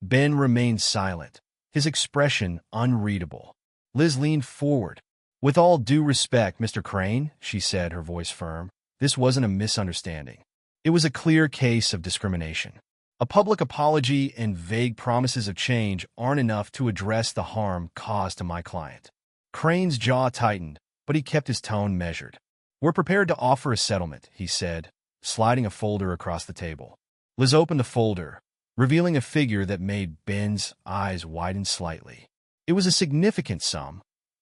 A: Ben remained silent, his expression unreadable. Liz leaned forward. "With all due respect, Mr. Crane," she said, her voice firm, "this wasn't a misunderstanding. It was a clear case of discrimination. A public apology and vague promises of change aren't enough to address the harm caused to my client." Crane's jaw tightened, but he kept his tone measured. "We're prepared to offer a settlement," he said, sliding a folder across the table. Liz opened the folder, revealing a figure that made Ben's eyes widen slightly. It was a significant sum,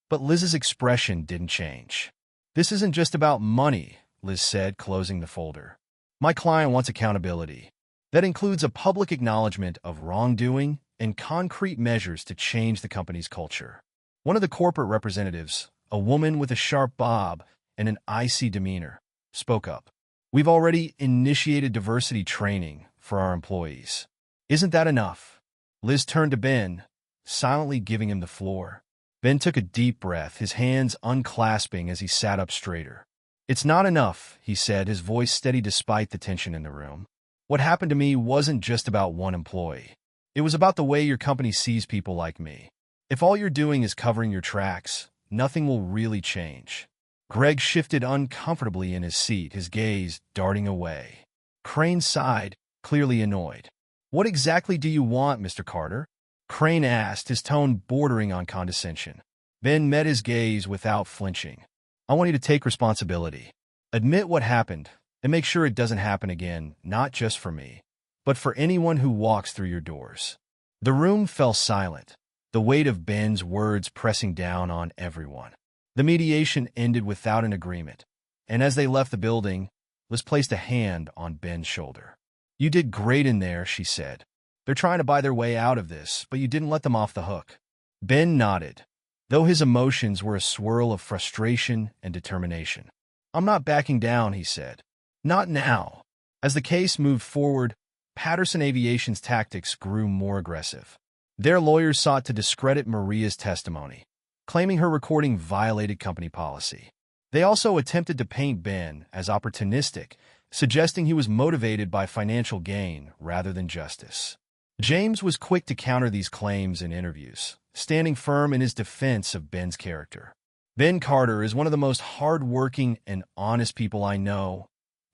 A: but Liz's expression didn't change. "This isn't just about money," Liz said, closing the folder. "My client wants accountability. That includes a public acknowledgement of wrongdoing and concrete measures to change the company's culture." One of the corporate representatives, a woman with a sharp bob and an icy demeanor, spoke up. "We've already initiated diversity training for our employees. Isn't that enough?" Liz turned to Ben, silently giving him the floor. Ben took a deep breath, his hands unclasping as he sat up straighter. "It's not enough," he said, his voice steady despite the tension in the room. "What happened to me wasn't just about one employee. It was about the way your company sees people like me. If all you're doing is covering your tracks, nothing will really change." Greg shifted uncomfortably in his seat, his gaze darting away. Crane sighed, clearly annoyed. "What exactly do you want, Mr. Carter?" Crane asked, his tone bordering on condescension. Ben met his gaze without flinching. "I want you to take responsibility. Admit what happened, and make sure it doesn't happen again, not just for me, but for anyone who walks through your doors." The room fell silent, the weight of Ben's words pressing down on everyone. The mediation ended without an agreement, and as they left the building, Liz placed a hand on Ben's shoulder. "You did great in there," she said. "They're trying to buy their way out of this, but you didn't let them off the hook." Ben nodded, though his emotions were a swirl of frustration and determination. "I'm not backing down," he said. "Not now." As the case moved forward, Patterson Aviation's tactics grew more aggressive. Their lawyers sought to discredit Maria's testimony, claiming her recording violated company policy. They also attempted to paint Ben as opportunistic, suggesting he was motivated by financial gain rather than justice. James was quick to counter these claims in interviews, standing firm in his defense of Ben's character. "Ben Carter is one of the most hard-working and honest people I know,"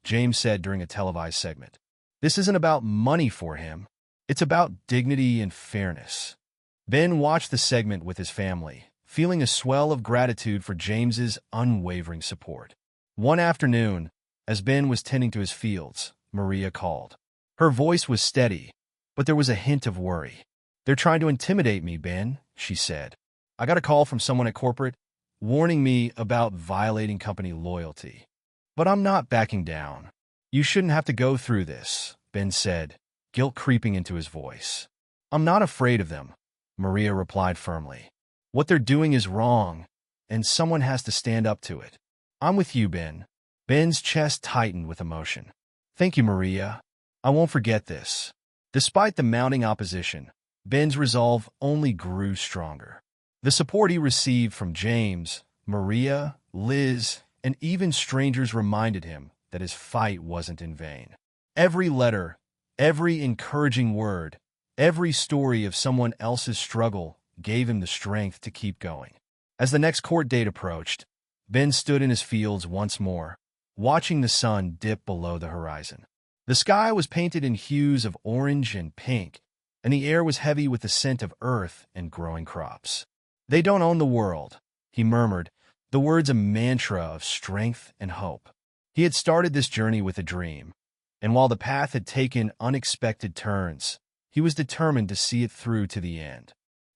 A: James said during a televised segment. "This isn't about money for him. It's about dignity and fairness." Ben watched the segment with his family, feeling a swell of gratitude for James's unwavering support. One afternoon, as Ben was tending to his fields, Maria called. Her voice was steady, but there was a hint of worry. "They're trying to intimidate me, Ben," she said. "I got a call from someone at corporate warning me about violating company loyalty. But I'm not backing down." "You shouldn't have to go through this," Ben said, guilt creeping into his voice. "I'm not afraid of them," Maria replied firmly. "What they're doing is wrong, and someone has to stand up to it. I'm with you, Ben." Ben's chest tightened with emotion. "Thank you, Maria. I won't forget this." Despite the mounting opposition, Ben's resolve only grew stronger. The support he received from James, Maria, Liz, and even strangers reminded him that his fight wasn't in vain. Every letter, every encouraging word, every story of someone else's struggle gave him the strength to keep going. As the next court date approached, Ben stood in his fields once more, watching the sun dip below the horizon. The sky was painted in hues of orange and pink, and the air was heavy with the scent of earth and growing crops. "They don't own the world," he murmured, the words a mantra of strength and hope. He had started this journey with a dream, and while the path had taken unexpected turns, he was determined to see it through to the end.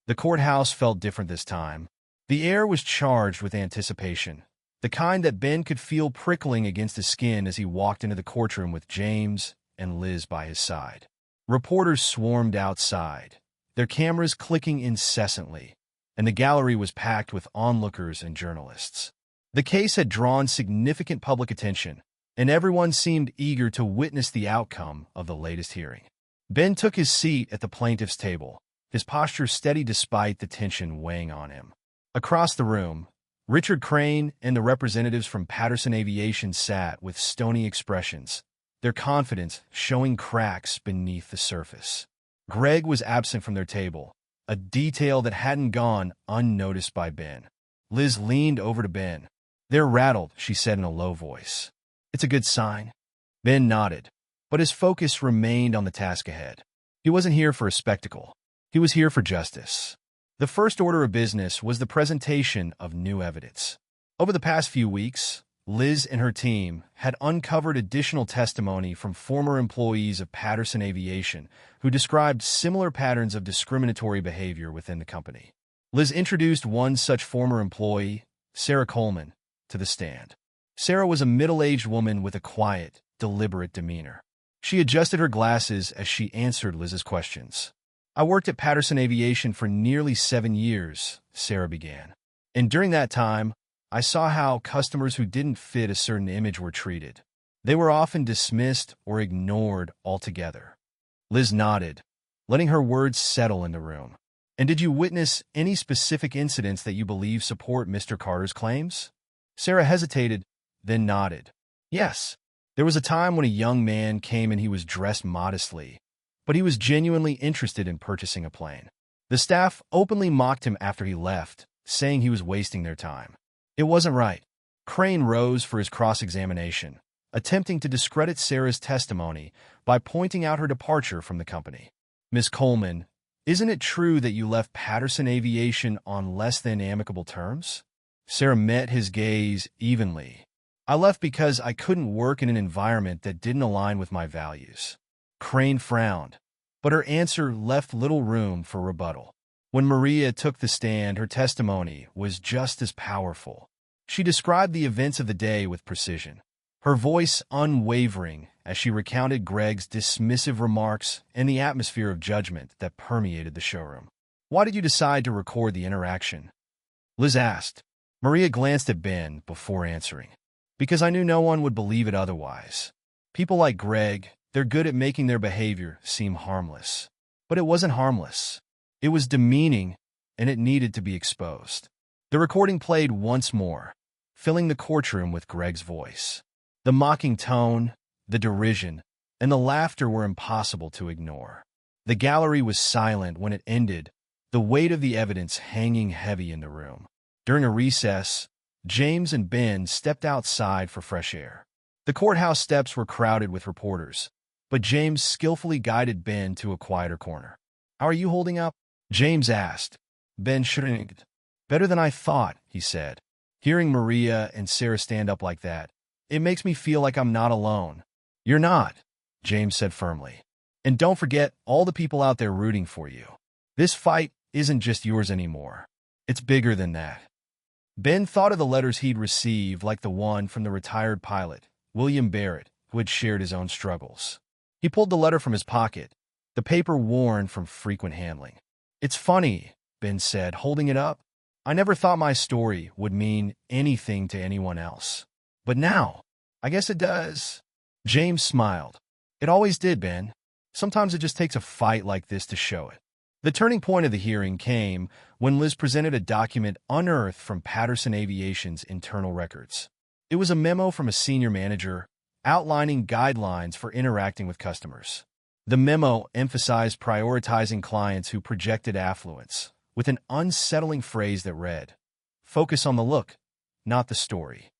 A: The courthouse felt different this time. The air was charged with anticipation, the kind that Ben could feel prickling against his skin as he walked into the courtroom with James and Liz by his side. Reporters swarmed outside, their cameras clicking incessantly, and the gallery was packed with onlookers and journalists. The case had drawn significant public attention, and everyone seemed eager to witness the outcome of the latest hearing. Ben took his seat at the plaintiff's table, his posture steady despite the tension weighing on him. Across the room, Richard Crane and the representatives from Patterson Aviation sat with stony expressions, their confidence showing cracks beneath the surface. Greg was absent from their table, a detail that hadn't gone unnoticed by Ben. Liz leaned over to Ben. "They're rattled," she said in a low voice. "It's a good sign." Ben nodded, but his focus remained on the task ahead. He wasn't here for a spectacle. He was here for justice. The first order of business was the presentation of new evidence. Over the past few weeks, Liz and her team had uncovered additional testimony from former employees of Patterson Aviation who described similar patterns of discriminatory behavior within the company. Liz introduced one such former employee, Sarah Coleman, to the stand. Sarah was a middle-aged woman with a quiet, deliberate demeanor. She adjusted her glasses as she answered Liz's questions. "I worked at Patterson Aviation for nearly 7 years," Sarah began. "And during that time, I saw how customers who didn't fit a certain image were treated. They were often dismissed or ignored altogether." Liz nodded, letting her words settle in the room. "And did you witness any specific incidents that you believe support Mr. Carter's claims?" Sarah hesitated, then nodded. "Yes. There was a time when a young man came and he was dressed modestly, but he was genuinely interested in purchasing a plane. The staff openly mocked him after he left, saying he was wasting their time. It wasn't right." Crane rose for his cross-examination, attempting to discredit Sarah's testimony by pointing out her departure from the company. "Miss Coleman, isn't it true that you left Patterson Aviation on less than amicable terms?" Sarah met his gaze evenly. "I left because I couldn't work in an environment that didn't align with my values." Crane frowned, but her answer left little room for rebuttal. When Maria took the stand, her testimony was just as powerful. She described the events of the day with precision, her voice unwavering as she recounted Greg's dismissive remarks and the atmosphere of judgment that permeated the showroom. "Why did you decide to record the interaction?" Liz asked. Maria glanced at Ben before answering. "Because I knew no one would believe it otherwise. People like Greg, they're good at making their behavior seem harmless. But it wasn't harmless. It was demeaning, and it needed to be exposed." The recording played once more, filling the courtroom with Greg's voice. The mocking tone, the derision, and the laughter were impossible to ignore. The gallery was silent when it ended, the weight of the evidence hanging heavy in the room. During a recess, James and Ben stepped outside for fresh air. The courthouse steps were crowded with reporters, but James skillfully guided Ben to a quieter corner. "How are you holding up?" James asked. Ben shrugged. "Better than I thought," he said. "Hearing Maria and Sarah stand up like that, it makes me feel like I'm not alone." "You're not," James said firmly. "And don't forget all the people out there rooting for you. This fight isn't just yours anymore. It's bigger than that." Ben thought of the letters he'd received, like the one from the retired pilot, William Barrett, who had shared his own struggles. He pulled the letter from his pocket, the paper worn from frequent handling. "It's funny," Ben said, holding it up. "I never thought my story would mean anything to anyone else. But now, I guess it does." James smiled. "It always did, Ben. Sometimes it just takes a fight like this to show it." The turning point of the hearing came when Liz presented a document unearthed from Patterson Aviation's internal records. It was a memo from a senior manager outlining guidelines for interacting with customers. The memo emphasized prioritizing clients who projected affluence, with an unsettling phrase that read, "Focus on the look, not the story."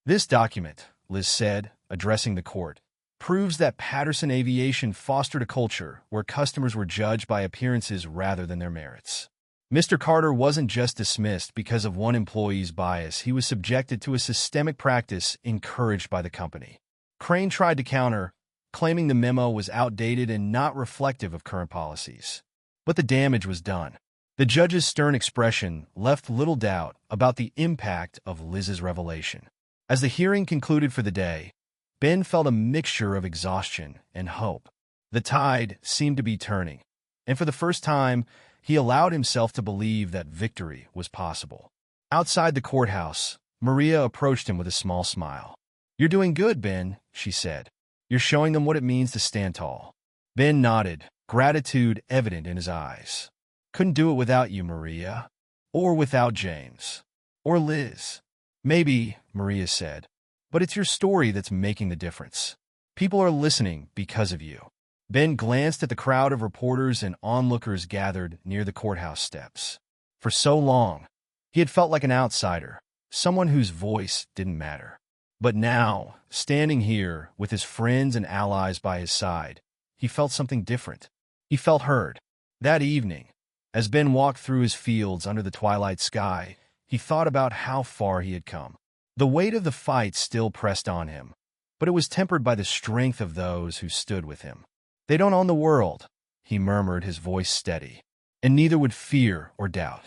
A: "This document," Liz said, addressing the court, "proves that Patterson Aviation fostered a culture where customers were judged by appearances rather than their merits." Mr. Carter wasn't just dismissed because of one employee's bias. He was subjected to a systemic practice encouraged by the company. Crane tried to counter, claiming the memo was outdated and not reflective of current policies. But the damage was done. The judge's stern expression left little doubt about the impact of Liz's revelation. As the hearing concluded for the day, Ben felt a mixture of exhaustion and hope. The tide seemed to be turning, and for the first time, he allowed himself to believe that victory was possible. Outside the courthouse, Maria approached him with a small smile. "You're doing good, Ben," she said. "You're showing them what it means to stand tall." Ben nodded, gratitude evident in his eyes. "Couldn't do it without you, Maria. Or without James. Or Liz." "Maybe," Maria said, "but it's your story that's making the difference. People are listening because of you." Ben glanced at the crowd of reporters and onlookers gathered near the courthouse steps. For so long, he had felt like an outsider, someone whose voice didn't matter. But now, standing here with his friends and allies by his side, he felt something different. He felt heard. That evening, as Ben walked through his fields under the twilight sky, he thought about how far he had come. The weight of the fight still pressed on him, but it was tempered by the strength of those who stood with him. "They don't own the world," he murmured, his voice steady, "and neither would fear or doubt."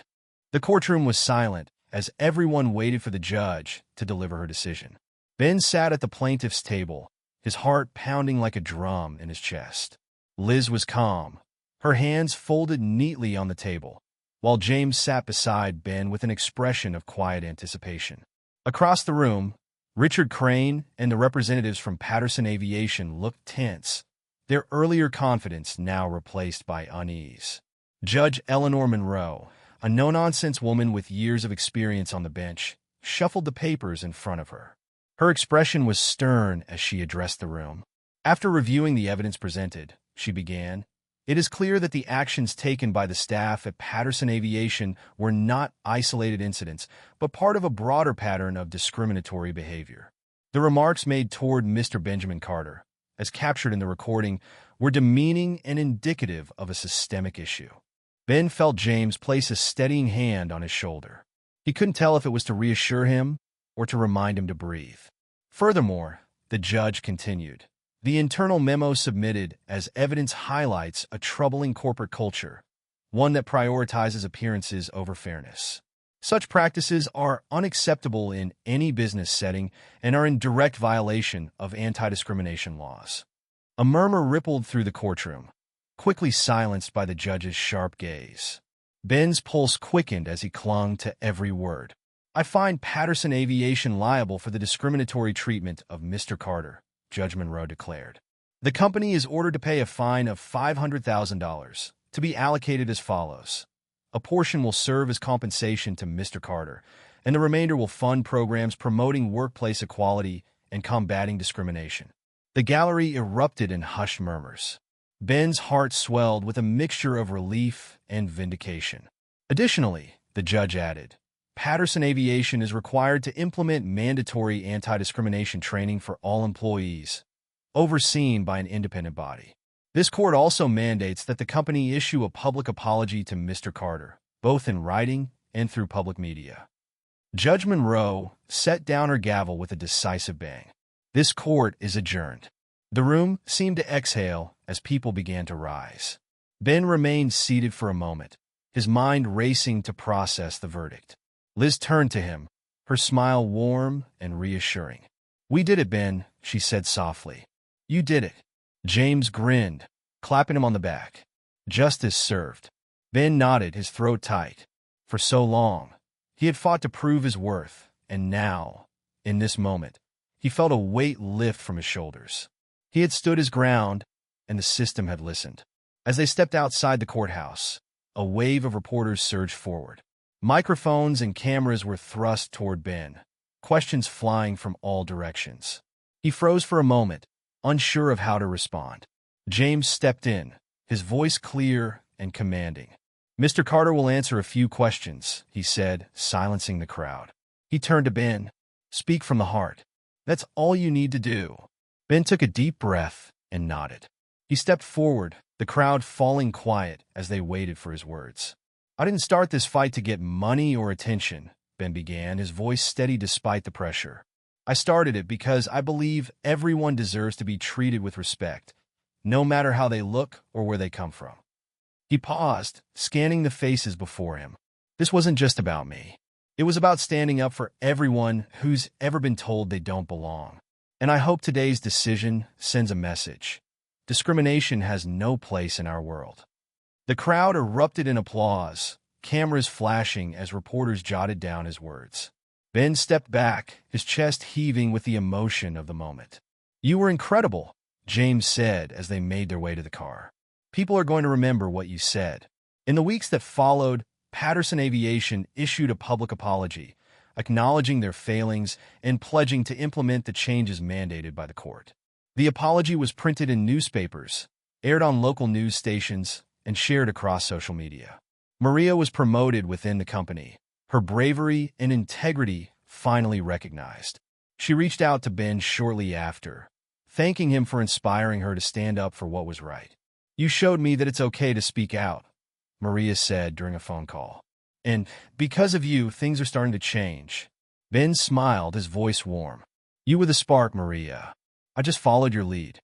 A: The courtroom was silent as everyone waited for the judge to deliver her decision. Ben sat at the plaintiff's table, his heart pounding like a drum in his chest. Liz was calm, her hands folded neatly on the table, while James sat beside Ben with an expression of quiet anticipation. Across the room, Richard Crane and the representatives from Patterson Aviation looked tense, their earlier confidence now replaced by unease. Judge Eleanor Monroe, a no-nonsense woman with years of experience on the bench, shuffled the papers in front of her. Her expression was stern as she addressed the room. After reviewing the evidence presented, she began, "It is clear that the actions taken by the staff at Patterson Aviation were not isolated incidents, but part of a broader pattern of discriminatory behavior." The remarks made toward Mr. Benjamin Carter, as captured in the recording, were demeaning and indicative of a systemic issue. Ben felt James place a steadying hand on his shoulder. He couldn't tell if it was to reassure him or to remind him to breathe. Furthermore, the judge continued, "The internal memo submitted as evidence highlights a troubling corporate culture, one that prioritizes appearances over fairness. Such practices are unacceptable in any business setting and are in direct violation of anti-discrimination laws." A murmur rippled through the courtroom, quickly silenced by the judge's sharp gaze. Ben's pulse quickened as he clung to every word. "I find Patterson Aviation liable for the discriminatory treatment of Mr. Carter," Judge Monroe declared. "The company is ordered to pay a fine of $500,000, to be allocated as follows. A portion will serve as compensation to Mr. Carter, and the remainder will fund programs promoting workplace equality and combating discrimination." The gallery erupted in hushed murmurs. Ben's heart swelled with a mixture of relief and vindication. Additionally, the judge added, "Patterson Aviation is required to implement mandatory anti-discrimination training for all employees, overseen by an independent body. This court also mandates that the company issue a public apology to Mr. Carter, both in writing and through public media." Judge Monroe set down her gavel with a decisive bang. "This court is adjourned." The room seemed to exhale as people began to rise. Ben remained seated for a moment, his mind racing to process the verdict. Liz turned to him, her smile warm and reassuring. "We did it, Ben," she said softly. "You did it." James grinned, clapping him on the back. "Justice served." Ben nodded, his throat tight. For so long, he had fought to prove his worth, and now, in this moment, he felt a weight lift from his shoulders. He had stood his ground, and the system had listened. As they stepped outside the courthouse, a wave of reporters surged forward. Microphones and cameras were thrust toward Ben, questions flying from all directions. He froze for a moment, unsure of how to respond. James stepped in, his voice clear and commanding. "Mr. Carter will answer a few questions," he said, silencing the crowd. He turned to Ben. "Speak from the heart. That's all you need to do." Ben took a deep breath and nodded. He stepped forward, the crowd falling quiet as they waited for his words. "I didn't start this fight to get money or attention," Ben began, his voice steady despite the pressure. "I started it because I believe everyone deserves to be treated with respect, no matter how they look or where they come from." He paused, scanning the faces before him. "This wasn't just about me. It was about standing up for everyone who's ever been told they don't belong. And I hope today's decision sends a message. Discrimination has no place in our world." The crowd erupted in applause, cameras flashing as reporters jotted down his words. Ben stepped back, his chest heaving with the emotion of the moment. "You were incredible," James said as they made their way to the car. "People are going to remember what you said." In the weeks that followed, Patterson Aviation issued a public apology, acknowledging their failings and pledging to implement the changes mandated by the court. The apology was printed in newspapers, aired on local news stations, and shared across social media. Maria was promoted within the company, her bravery and integrity finally recognized. She reached out to Ben shortly after, thanking him for inspiring her to stand up for what was right. "You showed me that it's okay to speak out," Maria said during a phone call. "And because of you, things are starting to change." Ben smiled, his voice warm. You were the spark, Maria. I just followed your lead.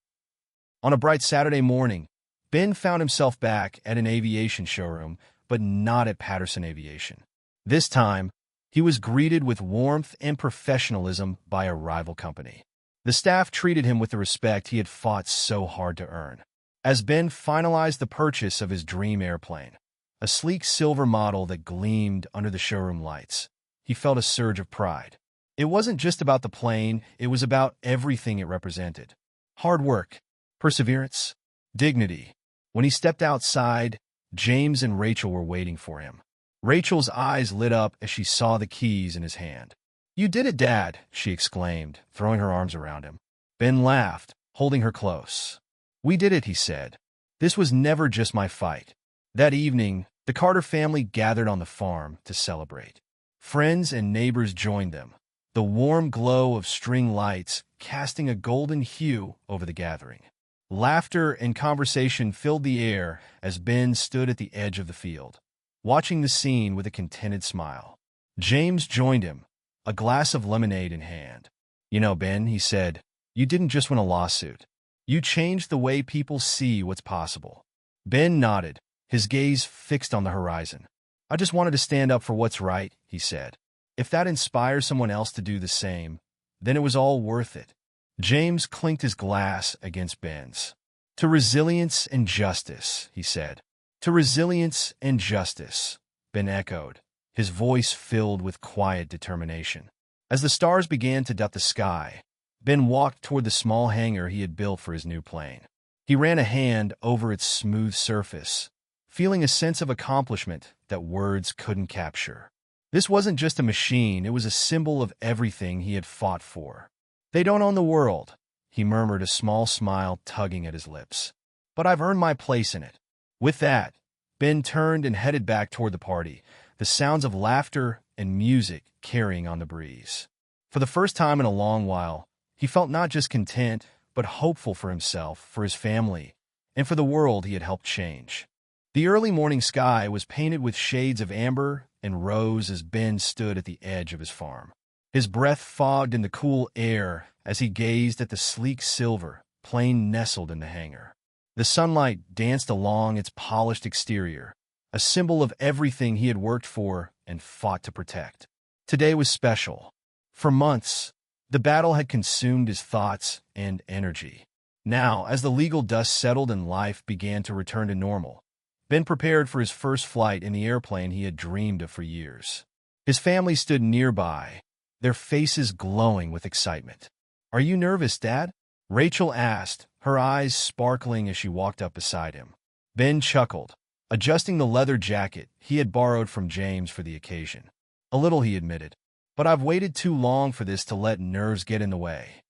A: On a bright Saturday morning, Ben found himself back at an aviation showroom, but not at Patterson Aviation. This time, he was greeted with warmth and professionalism by a rival company. The staff treated him with the respect he had fought so hard to earn. As Ben finalized the purchase of his dream airplane, a sleek silver model that gleamed under the showroom lights, he felt a surge of pride. It wasn't just about the plane, it was about everything it represented. Hard work, perseverance, dignity. When he stepped outside, James and Rachel were waiting for him. Rachel's eyes lit up as she saw the keys in his hand. You did it, Dad, she exclaimed, throwing her arms around him. Ben laughed, holding her close. We did it, he said. This was never just my fight. That evening, the Carter family gathered on the farm to celebrate. Friends and neighbors joined them, the warm glow of string lights casting a golden hue over the gathering. Laughter and conversation filled the air as Ben stood at the edge of the field, watching the scene with a contented smile. James joined him, a glass of lemonade in hand. You know, Ben, he said, you didn't just win a lawsuit. You changed the way people see what's possible. Ben nodded, his gaze fixed on the horizon. I just wanted to stand up for what's right, he said. If that inspires someone else to do the same, then it was all worth it. James clinked his glass against Ben's. To resilience and justice, he said. To resilience and justice, Ben echoed, his voice filled with quiet determination. As the stars began to dot the sky, Ben walked toward the small hangar he had built for his new plane. He ran a hand over its smooth surface, feeling a sense of accomplishment that words couldn't capture. This wasn't just a machine, it was a symbol of everything he had fought for. They don't own the world, he murmured, a small smile tugging at his lips. But I've earned my place in it. With that, Ben turned and headed back toward the party, the sounds of laughter and music carrying on the breeze. For the first time in a long while, he felt not just content, but hopeful for himself, for his family, and for the world he had helped change. The early morning sky was painted with shades of amber and rose as Ben stood at the edge of his farm. His breath fogged in the cool air as he gazed at the sleek silver plane nestled in the hangar. The sunlight danced along its polished exterior, a symbol of everything he had worked for and fought to protect. Today was special. For months, the battle had consumed his thoughts and energy. Now, as the legal dust settled and life began to return to normal, Ben prepared for his first flight in the airplane he had dreamed of for years. His family stood nearby, their faces glowing with excitement. Are you nervous, Dad? Rachel asked, her eyes sparkling as she walked up beside him. Ben chuckled, adjusting the leather jacket he had borrowed from James for the occasion. A little, he admitted, but I've waited too long for this to let nerves get in the way.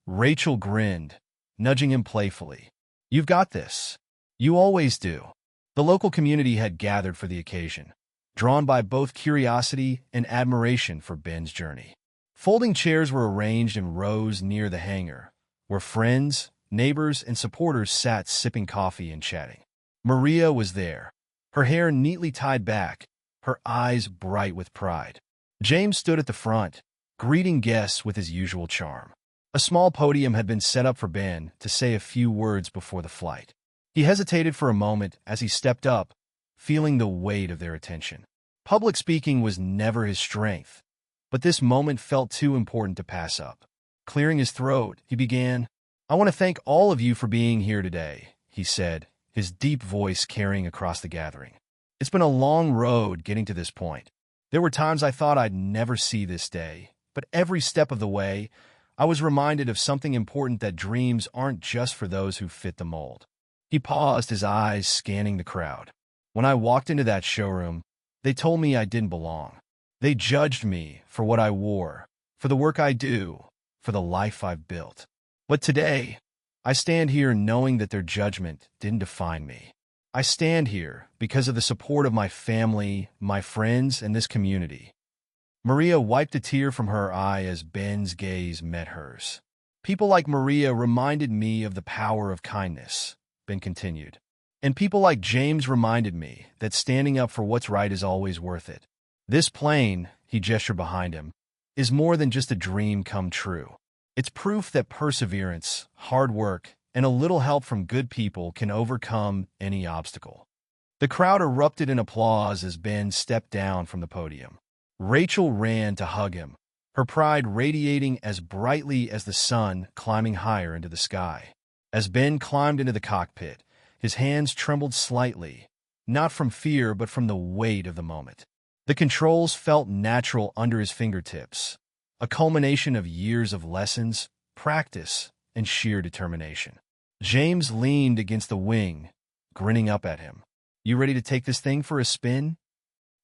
A: Rachel grinned, nudging him playfully. You've got this. You always do. The local community had gathered for the occasion, drawn by both curiosity and admiration for Ben's journey. Folding chairs were arranged in rows near the hangar, where friends, neighbors, and supporters sat sipping coffee and chatting. Maria was there, her hair neatly tied back, her eyes bright with pride. James stood at the front, greeting guests with his usual charm. A small podium had been set up for Ben to say a few words before the flight. He hesitated for a moment as he stepped up, feeling the weight of their attention. Public speaking was never his strength, but this moment felt too important to pass up. Clearing his throat, he began, I want to thank all of you for being here today, he said, his deep voice carrying across the gathering. It's been a long road getting to this point. There were times I thought I'd never see this day, but every step of the way, I was reminded of something important, that dreams aren't just for those who fit the mold. He paused, his eyes scanning the crowd. When I walked into that showroom, they told me I didn't belong. They judged me for what I wore, for the work I do, for the life I've built. But today, I stand here knowing that their judgment didn't define me. I stand here because of the support of my family, my friends, and this community. Maria wiped a tear from her eye as Ben's gaze met hers. People like Maria reminded me of the power of kindness, Ben continued. And people like James reminded me that standing up for what's right is always worth it. This plane, he gestured behind him, is more than just a dream come true. It's proof that perseverance, hard work, and a little help from good people can overcome any obstacle. The crowd erupted in applause as Ben stepped down from the podium. Rachel ran to hug him, her pride radiating as brightly as the sun climbing higher into the sky. As Ben climbed into the cockpit, his hands trembled slightly, not from fear but from the weight of the moment. The controls felt natural under his fingertips, a culmination of years of lessons, practice, and sheer determination. James leaned against the wing, grinning up at him. "You ready to take this thing for a spin?"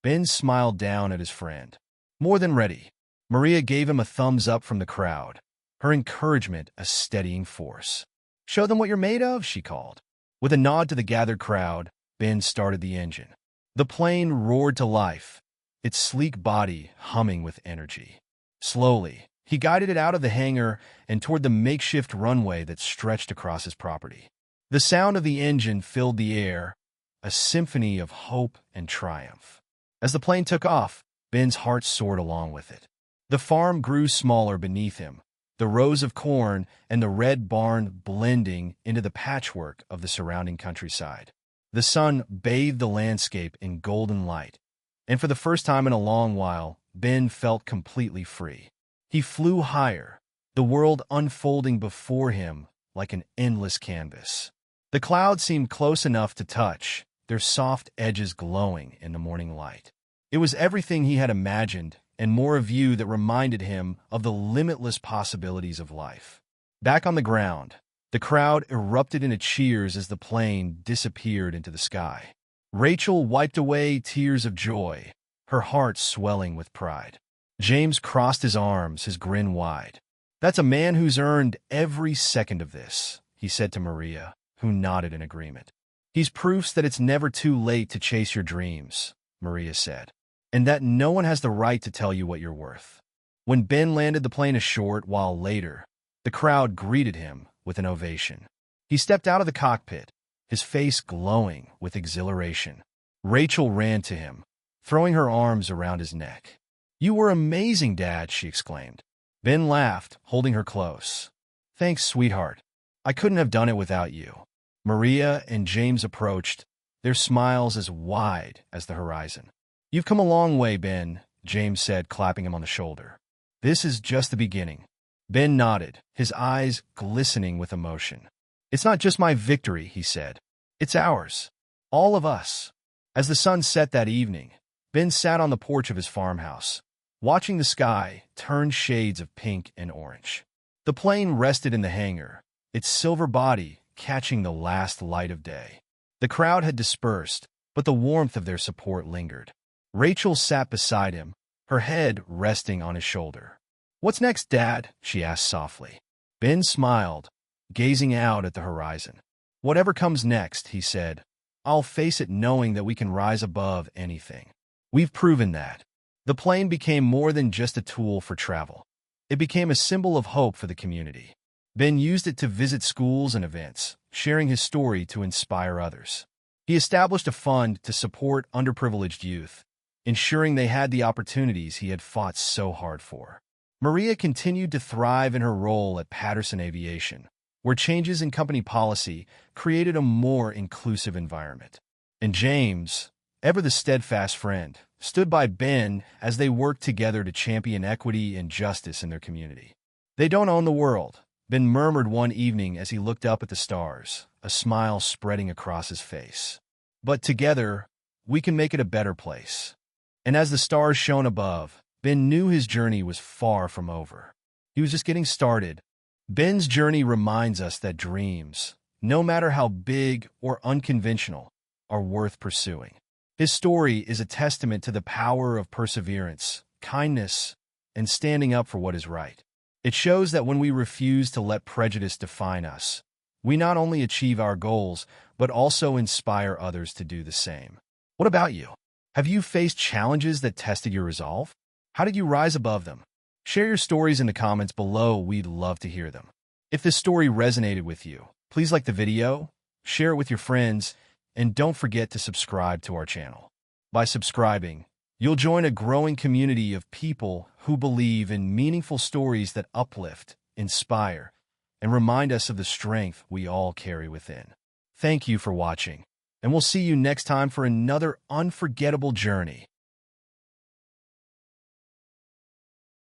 A: Ben smiled down at his friend. "More than ready." Maria gave him a thumbs up from the crowd, her encouragement a steadying force. "Show them what you're made of," she called. With a nod to the gathered crowd, Ben started the engine. The plane roared to life, its sleek body humming with energy. Slowly, he guided it out of the hangar and toward the makeshift runway that stretched across his property. The sound of the engine filled the air, a symphony of hope and triumph. As the plane took off, Ben's heart soared along with it. The farm grew smaller beneath him, the rows of corn and the red barn blending into the patchwork of the surrounding countryside. The sun bathed the landscape in golden light, and for the first time in a long while, Ben felt completely free. He flew higher, the world unfolding before him like an endless canvas. The clouds seemed close enough to touch, their soft edges glowing in the morning light. It was everything he had imagined, and more a view that reminded him of the limitless possibilities of life. Back on the ground, the crowd erupted into cheers as the plane disappeared into the sky. Rachel wiped away tears of joy, her heart swelling with pride. James crossed his arms, his grin wide. "That's a man who's earned every second of this," he said to Maria, who nodded in agreement. "He's proofs that it's never too late to chase your dreams," Maria said, "and that no one has the right to tell you what you're worth." When Ben landed the plane a short while later, the crowd greeted him with an ovation. He stepped out of the cockpit, his face glowing with exhilaration. Rachel ran to him, throwing her arms around his neck. "You were amazing, Dad," she exclaimed. Ben laughed, holding her close. "Thanks, sweetheart. I couldn't have done it without you." Maria and James approached, their smiles as wide as the horizon. "You've come a long way, Ben," James said, clapping him on the shoulder. "This is just the beginning." Ben nodded, his eyes glistening with emotion. "It's not just my victory," he said. "It's ours. All of us." As the sun set that evening, Ben sat on the porch of his farmhouse, watching the sky turn shades of pink and orange. The plane rested in the hangar, its silver body catching the last light of day. The crowd had dispersed, but the warmth of their support lingered. Rachel sat beside him, her head resting on his shoulder. "What's next, Dad?" she asked softly. Ben smiled, gazing out at the horizon. "Whatever comes next," he said, "I'll face it knowing that we can rise above anything. We've proven that." The plane became more than just a tool for travel. It became a symbol of hope for the community. Ben used it to visit schools and events, sharing his story to inspire others. He established a fund to support underprivileged youth, ensuring they had the opportunities he had fought so hard for. Maria continued to thrive in her role at Patterson Aviation, where changes in company policy created a more inclusive environment. And James, ever the steadfast friend, stood by Ben as they worked together to champion equity and justice in their community. "They don't own the world," Ben murmured one evening as he looked up at the stars, a smile spreading across his face. "But together, we can make it a better place." And as the stars shone above, Ben knew his journey was far from over. He was just getting started. Ben's journey reminds us that dreams, no matter how big or unconventional, are worth pursuing. His story is a testament to the power of perseverance, kindness, and standing up for what is right. It shows that when we refuse to let prejudice define us, we not only achieve our goals, but also inspire others to do the same. What about you? Have you faced challenges that tested your resolve? How did you rise above them? Share your stories in the comments below. We'd love to hear them. If this story resonated with you, please like the video, share it with your friends, and don't forget to subscribe to our channel. By subscribing, you'll join a growing community of people who believe in meaningful stories that uplift, inspire, and remind us of the strength we all carry within. Thank you for watching, and we'll see you next time for another unforgettable journey.